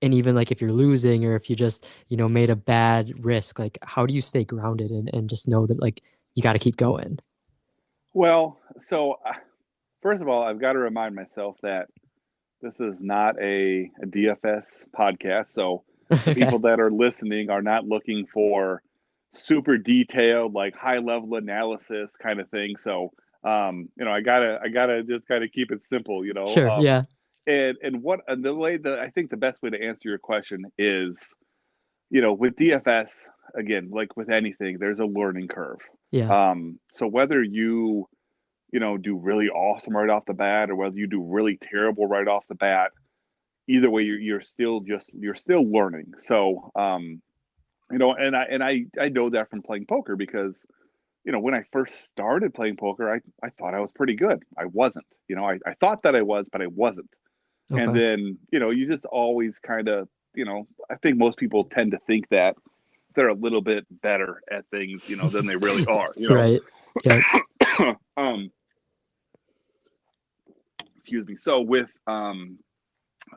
[SPEAKER 2] And even like if you're losing or if you just, made a bad risk, like how do you stay grounded and just know that like you got to keep going?
[SPEAKER 3] Well, so first of all, I've got to remind myself that this is not a DFS podcast. So the
[SPEAKER 2] Okay.
[SPEAKER 3] people that are listening are not looking for super detailed, like high level analysis kind of thing. So, I gotta just kind of keep it simple,
[SPEAKER 2] Sure. Yeah.
[SPEAKER 3] and the way that I think the best way to answer your question is, with DFS, again, like with anything, there's a learning curve.
[SPEAKER 2] Yeah.
[SPEAKER 3] So whether you do really awesome right off the bat, or whether you do really terrible right off the bat, either way, you're still learning. So, and I know that from playing poker because, when I first started playing poker, I thought I was pretty good. I wasn't. I thought that I was, but I wasn't. And
[SPEAKER 2] Okay.
[SPEAKER 3] then, you just always kind of, I think most people tend to think that they're a little bit better at things, than they really are.
[SPEAKER 2] Right. Yeah.
[SPEAKER 3] Excuse me. So with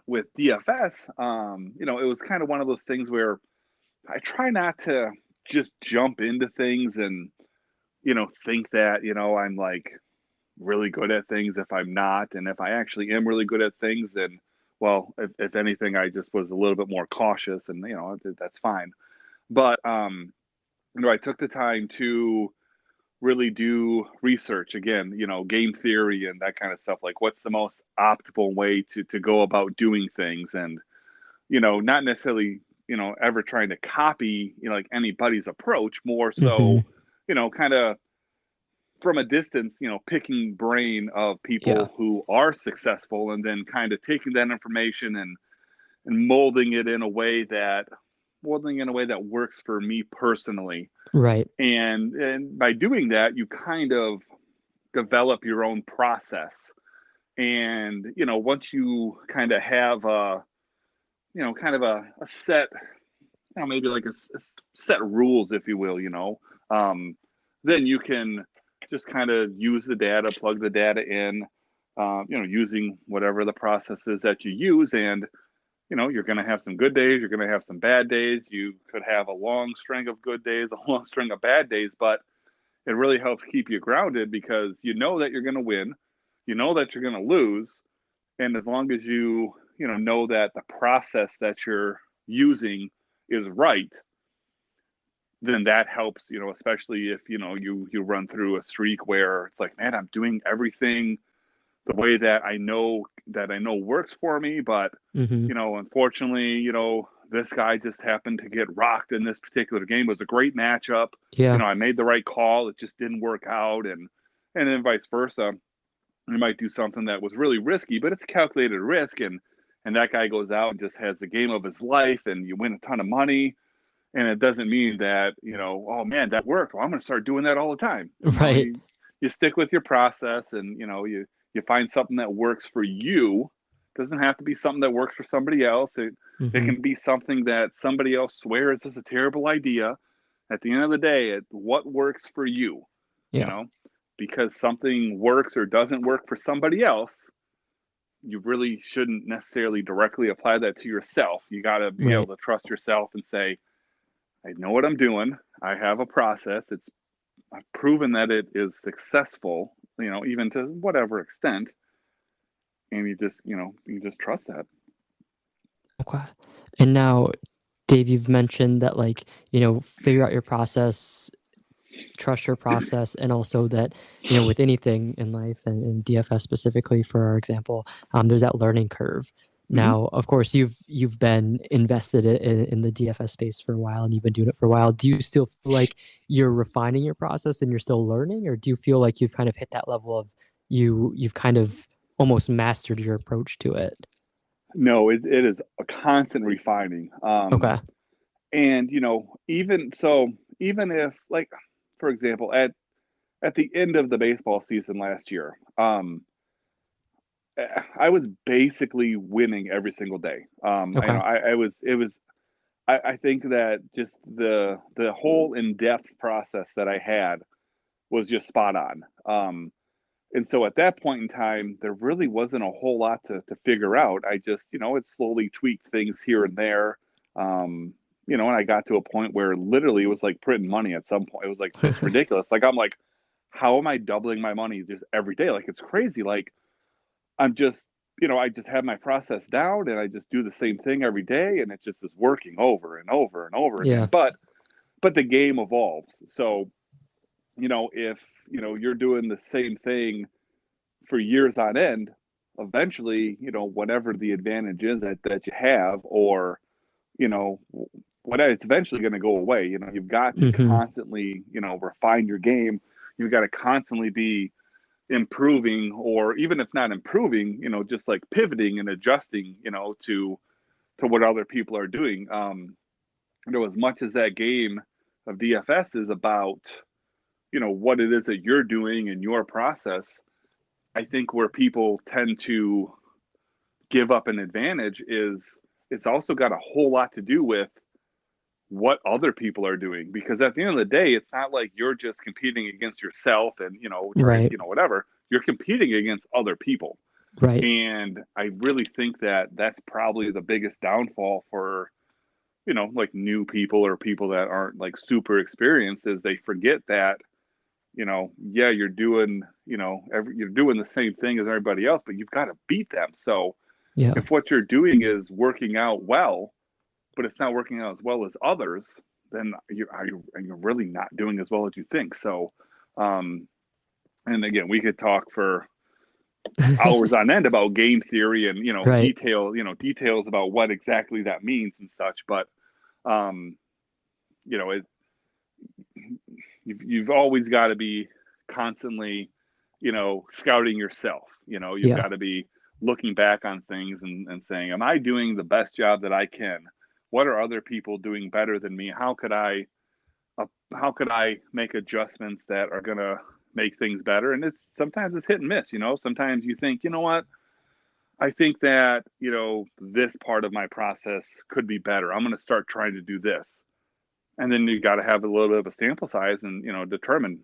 [SPEAKER 3] DFS, it was kind of one of those things where I try not to just jump into things and think that I'm like really good at things if I'm not, and if I actually am really good at things, then well, if anything, I just was a little bit more cautious, and that's fine. But I took the time to really do research again, game theory and that kind of stuff. Like, what's the most optimal way to go about doing things, and not necessarily ever trying to copy like anybody's approach, more
[SPEAKER 2] Hmm.
[SPEAKER 3] so kind of from a distance, picking brain of
[SPEAKER 2] Yeah.
[SPEAKER 3] people who are successful, and then kind of taking that information and molding in a way that works for me personally.
[SPEAKER 2] Right.
[SPEAKER 3] And by doing that, you kind of develop your own process. And once you kind of have a set, maybe like a set rules, if you will, then you can just kind of use the data, plug the data in, using whatever the process is that you use. And you're going to have some good days, you're going to have some bad days, you could have a long string of good days, a long string of bad days, but it really helps keep you grounded because you know that you're going to win, you know that you're going to lose, and as long as you know that the process that you're using is right, then that helps, especially if you run through a streak where it's like, man, I'm doing everything the way that I know works for me, but
[SPEAKER 2] Hmm.
[SPEAKER 3] unfortunately, this guy just happened to get rocked in this particular game. It was a great matchup.
[SPEAKER 2] Yeah.
[SPEAKER 3] I made the right call. It just didn't work out, and then vice versa. You might do something that was really risky, but it's calculated risk, and that guy goes out and just has the game of his life, and you win a ton of money. And it doesn't mean that oh man, that worked, well, I'm going to start doing that all the time.
[SPEAKER 2] Right.
[SPEAKER 3] You stick with your process, and you find something that works for you. It doesn't have to be something that works for somebody else. It
[SPEAKER 2] Hmm.
[SPEAKER 3] can be something that somebody else swears is a terrible idea. At the end of the day, what works for you, you
[SPEAKER 2] Yeah.
[SPEAKER 3] know because something works or doesn't work for somebody else, you really shouldn't necessarily directly apply that to yourself. You got to be able
[SPEAKER 2] Right.
[SPEAKER 3] to trust yourself and say, I know what I'm doing. I have a process. I've proven that it is successful, even to whatever extent. And you just trust that.
[SPEAKER 2] Okay. And now, Dave, you've mentioned that like, figure out your process, trust your process, and also that, you know, with anything in life and DFS specifically for our example, there's that learning curve. Now, of course, you've been invested in the DFS space for a while, and you've been doing it for a while. Do you still feel like you're refining your process and you're still learning, or do you feel like you've kind of hit that level of you've kind of almost mastered your approach to it?
[SPEAKER 3] No, it is a constant refining.
[SPEAKER 2] Okay.
[SPEAKER 3] And, you know, even so, even if, like, for example, at the end of the baseball season last year, I was basically winning every single day.
[SPEAKER 2] Okay.
[SPEAKER 3] I think that just the whole in-depth process that I had was just spot on. And so at that point in time, there really wasn't a whole lot to figure out. I just, you know, it slowly tweaked things here and there. You know, and I got to a point where literally it was like printing money at some point. It was like just ridiculous. Like, I'm like, how am I doubling my money just every day? Like, it's crazy. Like, I'm just, you know, I just have my process down and I just do the same thing every day, and it just is working over and over and over
[SPEAKER 2] Yeah.
[SPEAKER 3] again. But the game evolves. So, you know, if, you know, you're doing the same thing for years on end, eventually, you know, whatever the advantage is that you have, or, you know, whatever, it's eventually going to go away. You know, you've got to constantly, you know, refine your game. You've got to constantly be improving, or even if not improving, you know, just like pivoting and adjusting, you know, to what other people are doing. You know, as much as that game of DFS is about, you know, what it is that you're doing in your process, I think where people tend to give up an advantage is it's also got a whole lot to do with what other people are doing. Because at the end of the day, it's not like you're just competing against yourself and, you know, trying,
[SPEAKER 2] Right.
[SPEAKER 3] you know, whatever. You're competing against other people.
[SPEAKER 2] Right.
[SPEAKER 3] And I really think that that's probably the biggest downfall for, you know, like new people or people that aren't like super experienced, is they forget that, you know, yeah, you're doing, you know, you're doing the same thing as everybody else, but you've got to beat them. So
[SPEAKER 2] Yeah.
[SPEAKER 3] if what you're doing is working out well, but it's not working out as well as others, then you're really not doing as well as you think. So, and again, we could talk for hours on end about game theory and, you know,
[SPEAKER 2] Right.
[SPEAKER 3] details about what exactly that means and such. But, you know, you've always got to be constantly, you know, scouting yourself. You know, you've
[SPEAKER 2] Yeah.
[SPEAKER 3] got to be looking back on things and saying, am I doing the best job that I can? What are other people doing better than me? How could I make adjustments that are going to make things better? And sometimes it's hit and miss. You know, sometimes you think, you know what, I think that, you know, this part of my process could be better. I'm going to start trying to do this. And then you got to have a little bit of a sample size and, you know, determine,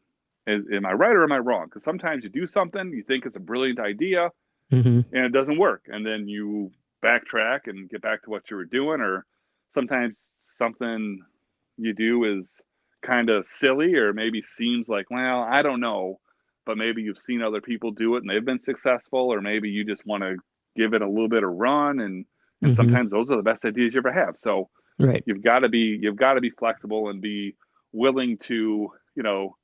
[SPEAKER 3] am I right or am I wrong? Because sometimes you do something, you think it's a brilliant idea, and it doesn't work. And then you backtrack and get back to what you were doing. Or sometimes something you do is kind of silly, or maybe seems like, well, I don't know, but maybe you've seen other people do it and they've been successful, or maybe you just want to give it a little bit of run. And sometimes those are the best ideas you ever have. So
[SPEAKER 2] Right.
[SPEAKER 3] you've got to be flexible and be willing to, you know,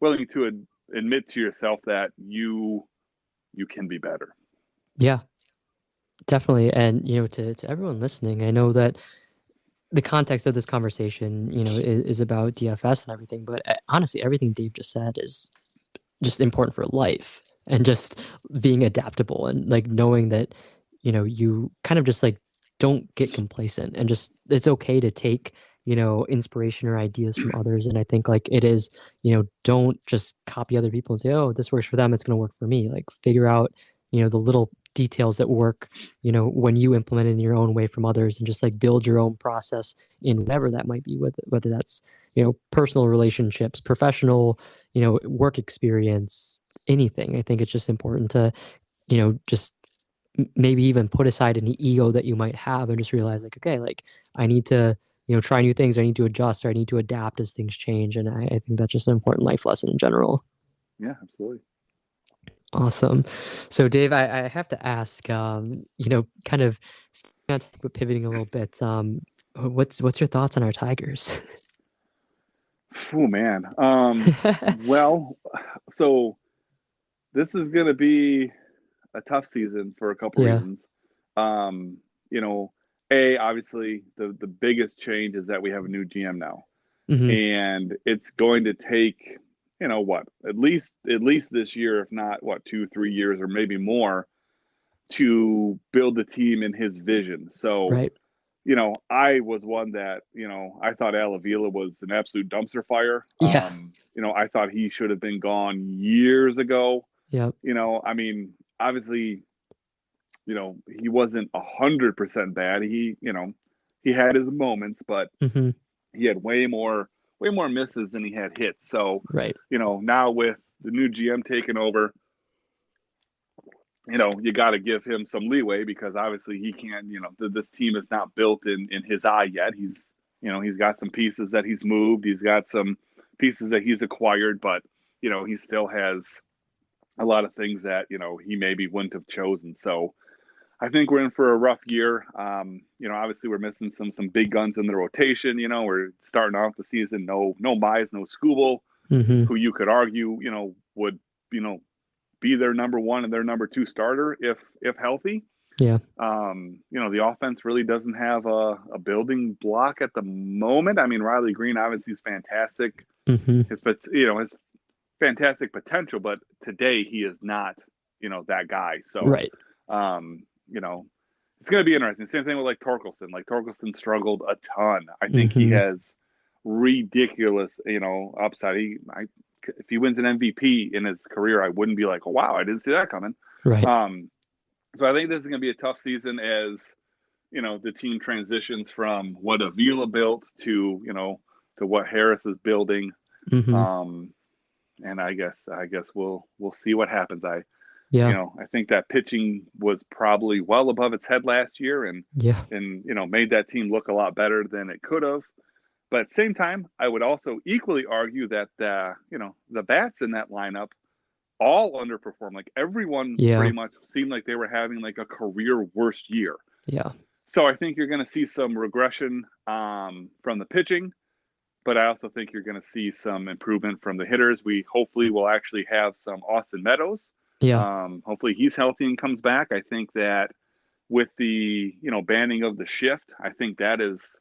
[SPEAKER 3] admit to yourself that you can be better.
[SPEAKER 2] Yeah, definitely. And, you know, to everyone listening, I know that the context of this conversation, you know, is about DFS and everything, but honestly, everything Dave just said is just important for life, and just being adaptable, and like knowing that, you know, you kind of just like don't get complacent, and just it's okay to take, you know, inspiration or ideas from others. And I think like it is, you know, don't just copy other people and say, oh, this works for them, it's going to work for me. Like figure out, you know, the little details that work, you know, when you implement it in your own way from others, and just like build your own process in whatever that might be, with whether that's, you know, personal relationships, professional, you know, work experience, anything. I think it's just important to, you know, just maybe even put aside any ego that you might have, and just realize like, okay, like I need to, you know, try new things, I need to adjust, or I need to adapt as things change. And I think that's just an important life lesson in general.
[SPEAKER 3] Yeah, absolutely.
[SPEAKER 2] Awesome. So Dave, I have to ask, you know, kind of staying on topic, but pivoting a little bit, what's your thoughts on our Tigers?
[SPEAKER 3] Oh man. Well, so this is going to be a tough season for a couple
[SPEAKER 2] Yeah.
[SPEAKER 3] reasons. You know, obviously the biggest change is that we have a new GM now,
[SPEAKER 2] Hmm.
[SPEAKER 3] and it's going to take, what, at least this year, if not what, 2-3 years or maybe more, to build the team in his vision. So,
[SPEAKER 2] Right.
[SPEAKER 3] I was one that, I thought Al Avila was an absolute dumpster fire.
[SPEAKER 2] Yeah.
[SPEAKER 3] I thought he should have been gone years ago.
[SPEAKER 2] Yep.
[SPEAKER 3] I mean, obviously, he wasn't 100% bad. He had his moments, but
[SPEAKER 2] Hmm.
[SPEAKER 3] he had way more misses than he had hits. So,
[SPEAKER 2] Right.
[SPEAKER 3] now with the new GM taking over, you got to give him some leeway because obviously he can't, this team is not built in his eye yet. He's got some pieces that he's moved. He's got some pieces that he's acquired, but, he still has a lot of things that, he maybe wouldn't have chosen. So I think we're in for a rough year. Obviously we're missing some big guns in the rotation. We're starting off the season, no Mize, no Scooble,
[SPEAKER 2] Hmm.
[SPEAKER 3] who you could argue, would, be their number one and their number two starter if healthy.
[SPEAKER 2] Yeah.
[SPEAKER 3] The offense really doesn't have a building block at the moment. I mean, Riley Green obviously is fantastic.
[SPEAKER 2] Hmm.
[SPEAKER 3] His fantastic potential, but today he is not, that guy. So,
[SPEAKER 2] Right.
[SPEAKER 3] it's going to be interesting. Same thing with like Torkelson. Like Torkelson struggled a ton. I think he
[SPEAKER 2] Hmm.
[SPEAKER 3] has ridiculous, upside. If he wins an MVP in his career, I wouldn't be like, oh, wow, I didn't see that coming.
[SPEAKER 2] Right.
[SPEAKER 3] So I think this is going to be a tough season as, the team transitions from what Avila built to what Harris is building.
[SPEAKER 2] Hmm.
[SPEAKER 3] And I guess we'll see what happens.
[SPEAKER 2] Yeah.
[SPEAKER 3] I think that pitching was probably well above its head last year and
[SPEAKER 2] Yeah.
[SPEAKER 3] made that team look a lot better than it could have. But at the same time, I would also equally argue that the bats in that lineup all underperformed. Like everyone
[SPEAKER 2] Yeah.
[SPEAKER 3] pretty much seemed like they were having like a career worst year.
[SPEAKER 2] Yeah.
[SPEAKER 3] So I think you're going to see some regression from the pitching, but I also think you're going to see some improvement from the hitters. We hopefully will actually have some Austin Meadows.
[SPEAKER 2] Yeah.
[SPEAKER 3] Hopefully he's healthy and comes back. I think that with the banning of the shift, I think that is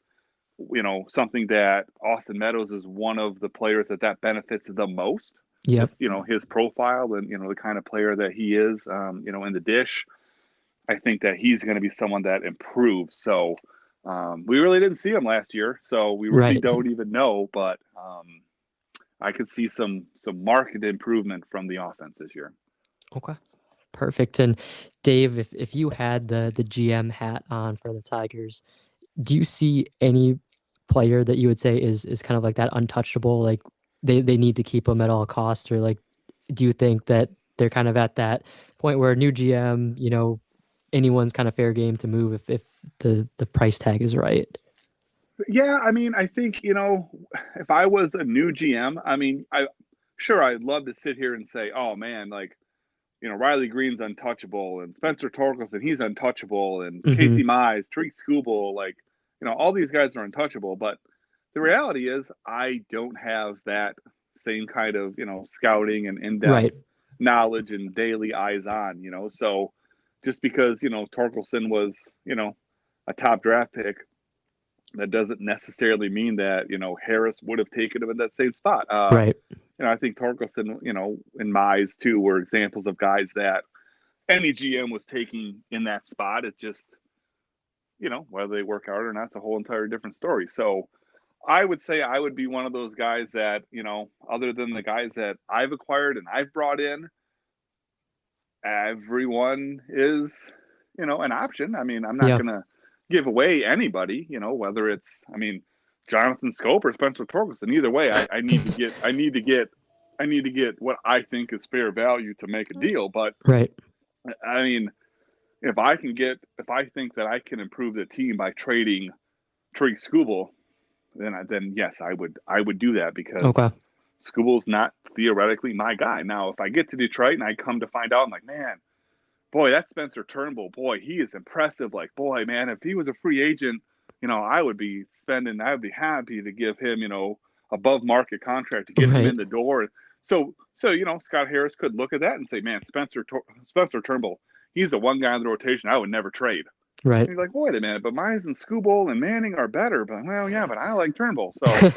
[SPEAKER 3] something that Austin Meadows is one of the players that benefits the most.
[SPEAKER 2] Yep.
[SPEAKER 3] Just his profile and the kind of player that he is. In the dish, I think that he's going to be someone that improves. So we really didn't see him last year, so we really
[SPEAKER 2] Right.
[SPEAKER 3] don't even know. But I could see some marked improvement from the offense this year.
[SPEAKER 2] Okay. Perfect. And Dave, if you had the GM hat on for the Tigers, do you see any player that you would say is kind of like that untouchable, like they need to keep them at all costs, or like do you think that they're kind of at that point where a new GM, anyone's kind of fair game to move if the price tag is right?
[SPEAKER 3] Yeah, I mean, I think if I was a new GM, I mean, I'd love to sit here and say, oh man, like Riley Green's untouchable, and Spencer Torkelson, he's untouchable, and
[SPEAKER 2] Hmm.
[SPEAKER 3] Casey Mize, Tariq Skubal, like all these guys are untouchable. But the reality is, I don't have that same kind of scouting and in-depth
[SPEAKER 2] Right.
[SPEAKER 3] knowledge and daily eyes on. So just because Torkelson was a top draft pick, that doesn't necessarily mean that Harris would have taken him in that same spot.
[SPEAKER 2] Right.
[SPEAKER 3] I think Torkelson, and Mize too were examples of guys that any GM was taking in that spot. It just, whether they work out or not, it's a whole entire different story. So I would say I would be one of those guys that, other than the guys that I've acquired and I've brought in, everyone is, an option. I mean, I'm not
[SPEAKER 2] Yeah.
[SPEAKER 3] going to give away anybody, whether it's, I mean, Jonathan Scope or Spencer Torkelson. Either way, I need to get what I think is fair value to make a deal. But
[SPEAKER 2] Right.
[SPEAKER 3] I mean, if I think that I can improve the team by trading Tariq Skubal, then yes, I would do that because
[SPEAKER 2] Okay.
[SPEAKER 3] Skubal's not theoretically my guy. Now, if I get to Detroit and I come to find out, I'm like, man, boy, that Spencer Turnbull, boy, he is impressive. Like, boy, man, if he was a free agent, I would be happy to give him, above market contract to get him
[SPEAKER 2] Right.
[SPEAKER 3] in the door. So Scott Harris could look at that and say, man, Spencer Turnbull, he's the one guy in the rotation I would never trade.
[SPEAKER 2] Right.
[SPEAKER 3] And you're like, wait a minute, but Mize and Skubal and Manning are better. But well, yeah, but I like Turnbull. So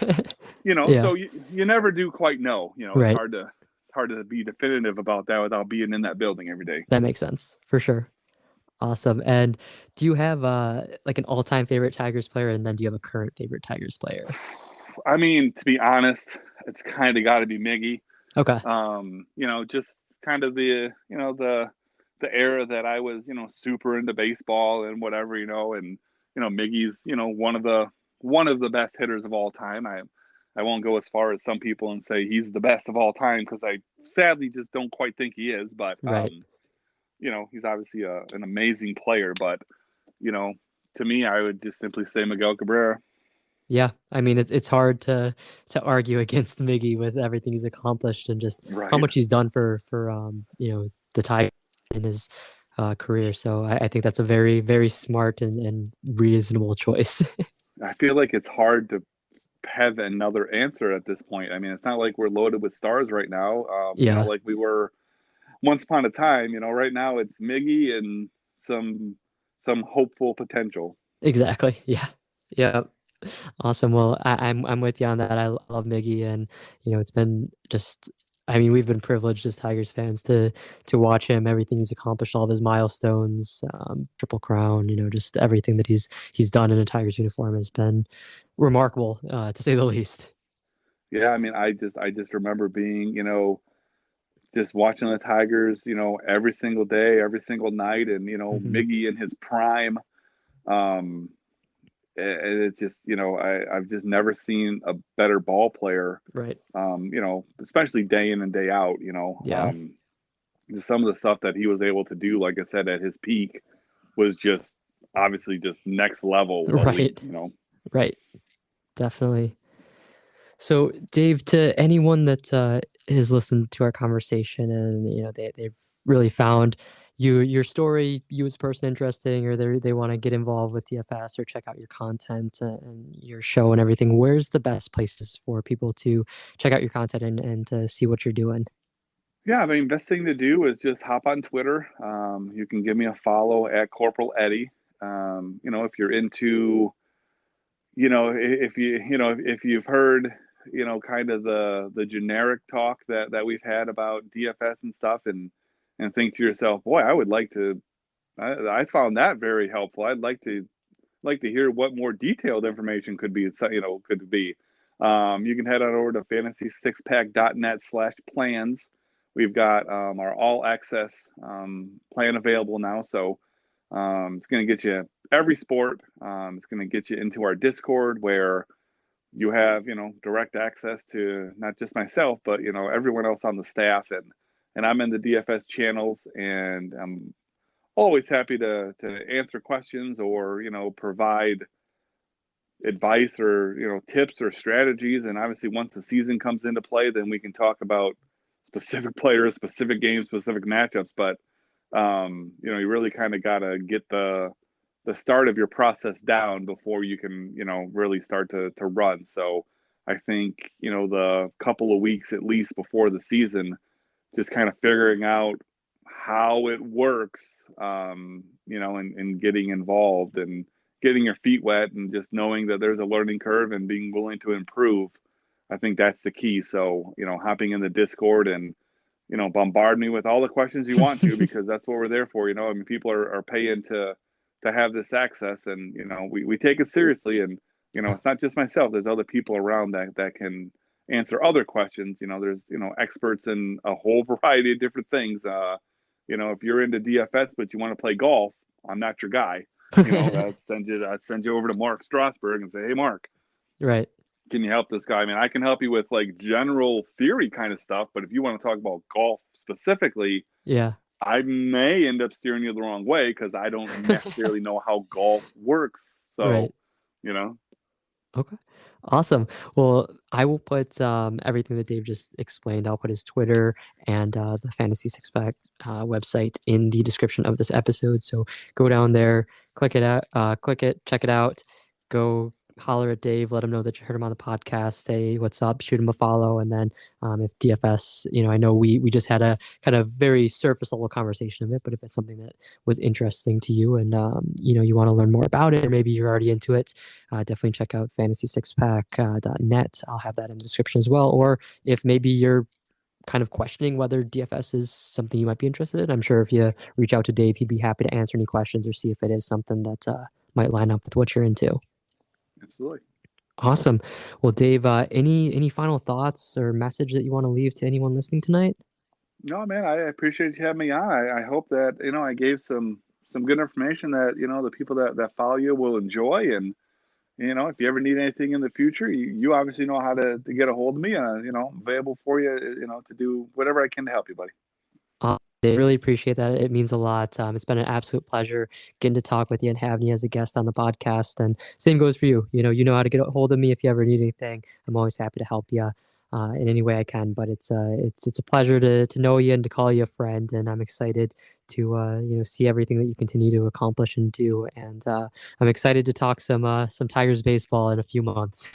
[SPEAKER 2] Yeah.
[SPEAKER 3] so you never do quite know. It's
[SPEAKER 2] Right.
[SPEAKER 3] hard to be definitive about that without being in that building every day.
[SPEAKER 2] That makes sense for sure. Awesome. And do you have like an all-time favorite Tigers player, and then do you have a current favorite Tigers player?
[SPEAKER 3] I mean, to be honest, it's kind of got to be Miggy.
[SPEAKER 2] Okay.
[SPEAKER 3] Just kind of the era that I was, super into baseball and whatever, and Miggy's, one of the best hitters of all time. I won't go as far as some people and say he's the best of all time, because I sadly just don't quite think he is. But
[SPEAKER 2] Right.
[SPEAKER 3] he's obviously an amazing player. But to me, I would just simply say Miguel Cabrera.
[SPEAKER 2] Yeah, I mean it's hard to argue against Miggy with everything he's accomplished and just how
[SPEAKER 3] Right.
[SPEAKER 2] much he's done for the Tigers in his career. So I think that's a very, very smart and reasonable choice.
[SPEAKER 3] I feel like it's hard to have another answer at this point. I mean, it's not like we're loaded with stars right now.
[SPEAKER 2] Yeah.
[SPEAKER 3] Like we were once upon a time. Right now it's Miggy and some hopeful potential.
[SPEAKER 2] Exactly. Yeah. Yeah. Awesome. Well, I'm with you on that. I love Miggy, and it's been just. I mean, we've been privileged as Tigers fans to watch him, everything he's accomplished, all of his milestones, Triple Crown, just everything that he's done in a Tigers uniform has been remarkable, to say the least.
[SPEAKER 3] Yeah, I mean, I just remember being, just watching the Tigers, every single day, every single night, and Miggy in his prime. And it's just, I've just never seen a better ball player.
[SPEAKER 2] Right.
[SPEAKER 3] Especially day in and day out.
[SPEAKER 2] Yeah.
[SPEAKER 3] Some of the stuff that he was able to do, like I said, at his peak, was just obviously just next level.
[SPEAKER 2] Right.
[SPEAKER 3] Elite,
[SPEAKER 2] Right. Definitely. So, Dave, to anyone that has listened to our conversation and they've really found your story, you as a person interesting, or they want to get involved with DFS or check out your content and your show and everything, where's the best places for people to check out your content and to see what you're doing?
[SPEAKER 3] Yeah, I mean, best thing to do is just hop on Twitter. You can give me a follow at Corporal Eddy. If you're into, if you've heard, kind of the generic talk that we've had about DFS and stuff, and think to yourself, boy, I would like to. I found that very helpful. I'd like to hear what more detailed information could be. Could be. You can head on over to fantasysixpack.net/plans. We've got our all access plan available now. So it's going to get you every sport. It's going to get you into our Discord, where you have, direct access to not just myself, but, everyone else on the staff. And I'm in the DFS channels, and I'm always happy to answer questions or, provide advice or, tips or strategies. And obviously once the season comes into play, then we can talk about specific players, specific games, specific matchups. But, you really kind of got to get the start of your process down before you can, really start to run. So I think, the couple of weeks at least before the season, just kind of figuring out how it works, and getting involved and getting your feet wet and just knowing that there's a learning curve and being willing to improve. I think that's the key. So, hopping in the Discord and, bombard me with all the questions you want to, because that's what we're there for. I mean, people are paying to have this access, and, we take it seriously. And, it's not just myself, there's other people around that can answer other questions. There's, experts in a whole variety of different things. If you're into DFS, but you want to play golf, I'm not your guy. I'd send you over to Mark Strasberg and say, hey, Mark,
[SPEAKER 2] Right.
[SPEAKER 3] can you help this guy? I mean, I can help you with like general theory kind of stuff, but if you want to talk about golf specifically,
[SPEAKER 2] Yeah.
[SPEAKER 3] I may end up steering you the wrong way, because I don't necessarily know how golf works. So,
[SPEAKER 2] Right. Okay. Awesome. Well, I will put everything that Dave just explained. I'll put his Twitter and the Fantasy Six Pack website in the description of this episode. So go down there, click it out, check it out. Go holler at Dave, let him know that you heard him on the podcast, say what's up, shoot him a follow. And then if DFS, I know we just had a kind of very surface level conversation of it, but if it's something that was interesting to you and, you want to learn more about it, or maybe you're already into it, definitely check out fantasy6pack.net. I'll have that in the description as well. Or if maybe you're kind of questioning whether DFS is something you might be interested in, I'm sure if you reach out to Dave, he'd be happy to answer any questions or see if it is something that might line up with what you're into.
[SPEAKER 3] Absolutely.
[SPEAKER 2] Awesome. Well, Dave, any final thoughts or message that you want to leave to anyone listening tonight?
[SPEAKER 3] No, man, I appreciate you having me on. I hope that, I gave some good information that, the people that follow you will enjoy. And, if you ever need anything in the future, you obviously know how to get a hold of me. I'm available for you, to do whatever I can to help you, buddy.
[SPEAKER 2] I really appreciate that. It means a lot. It's been an absolute pleasure getting to talk with you and having you as a guest on the podcast. And same goes for you. You know how to get a hold of me if you ever need anything. I'm always happy to help you in any way I can. But it's a pleasure to know you and to call you a friend. And I'm excited to see everything that you continue to accomplish and do. And I'm excited to talk some Tigers baseball in a few months.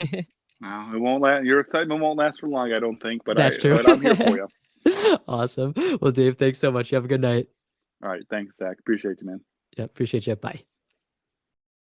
[SPEAKER 3] No, it won't last. Your excitement won't last for long, I don't think. But
[SPEAKER 2] That's true.
[SPEAKER 3] But I'm here for you.
[SPEAKER 2] Awesome. Well, Dave, thanks so much. You have a good night.
[SPEAKER 3] All right. Thanks, Zach. Appreciate you, man.
[SPEAKER 2] Yeah, appreciate you. Bye.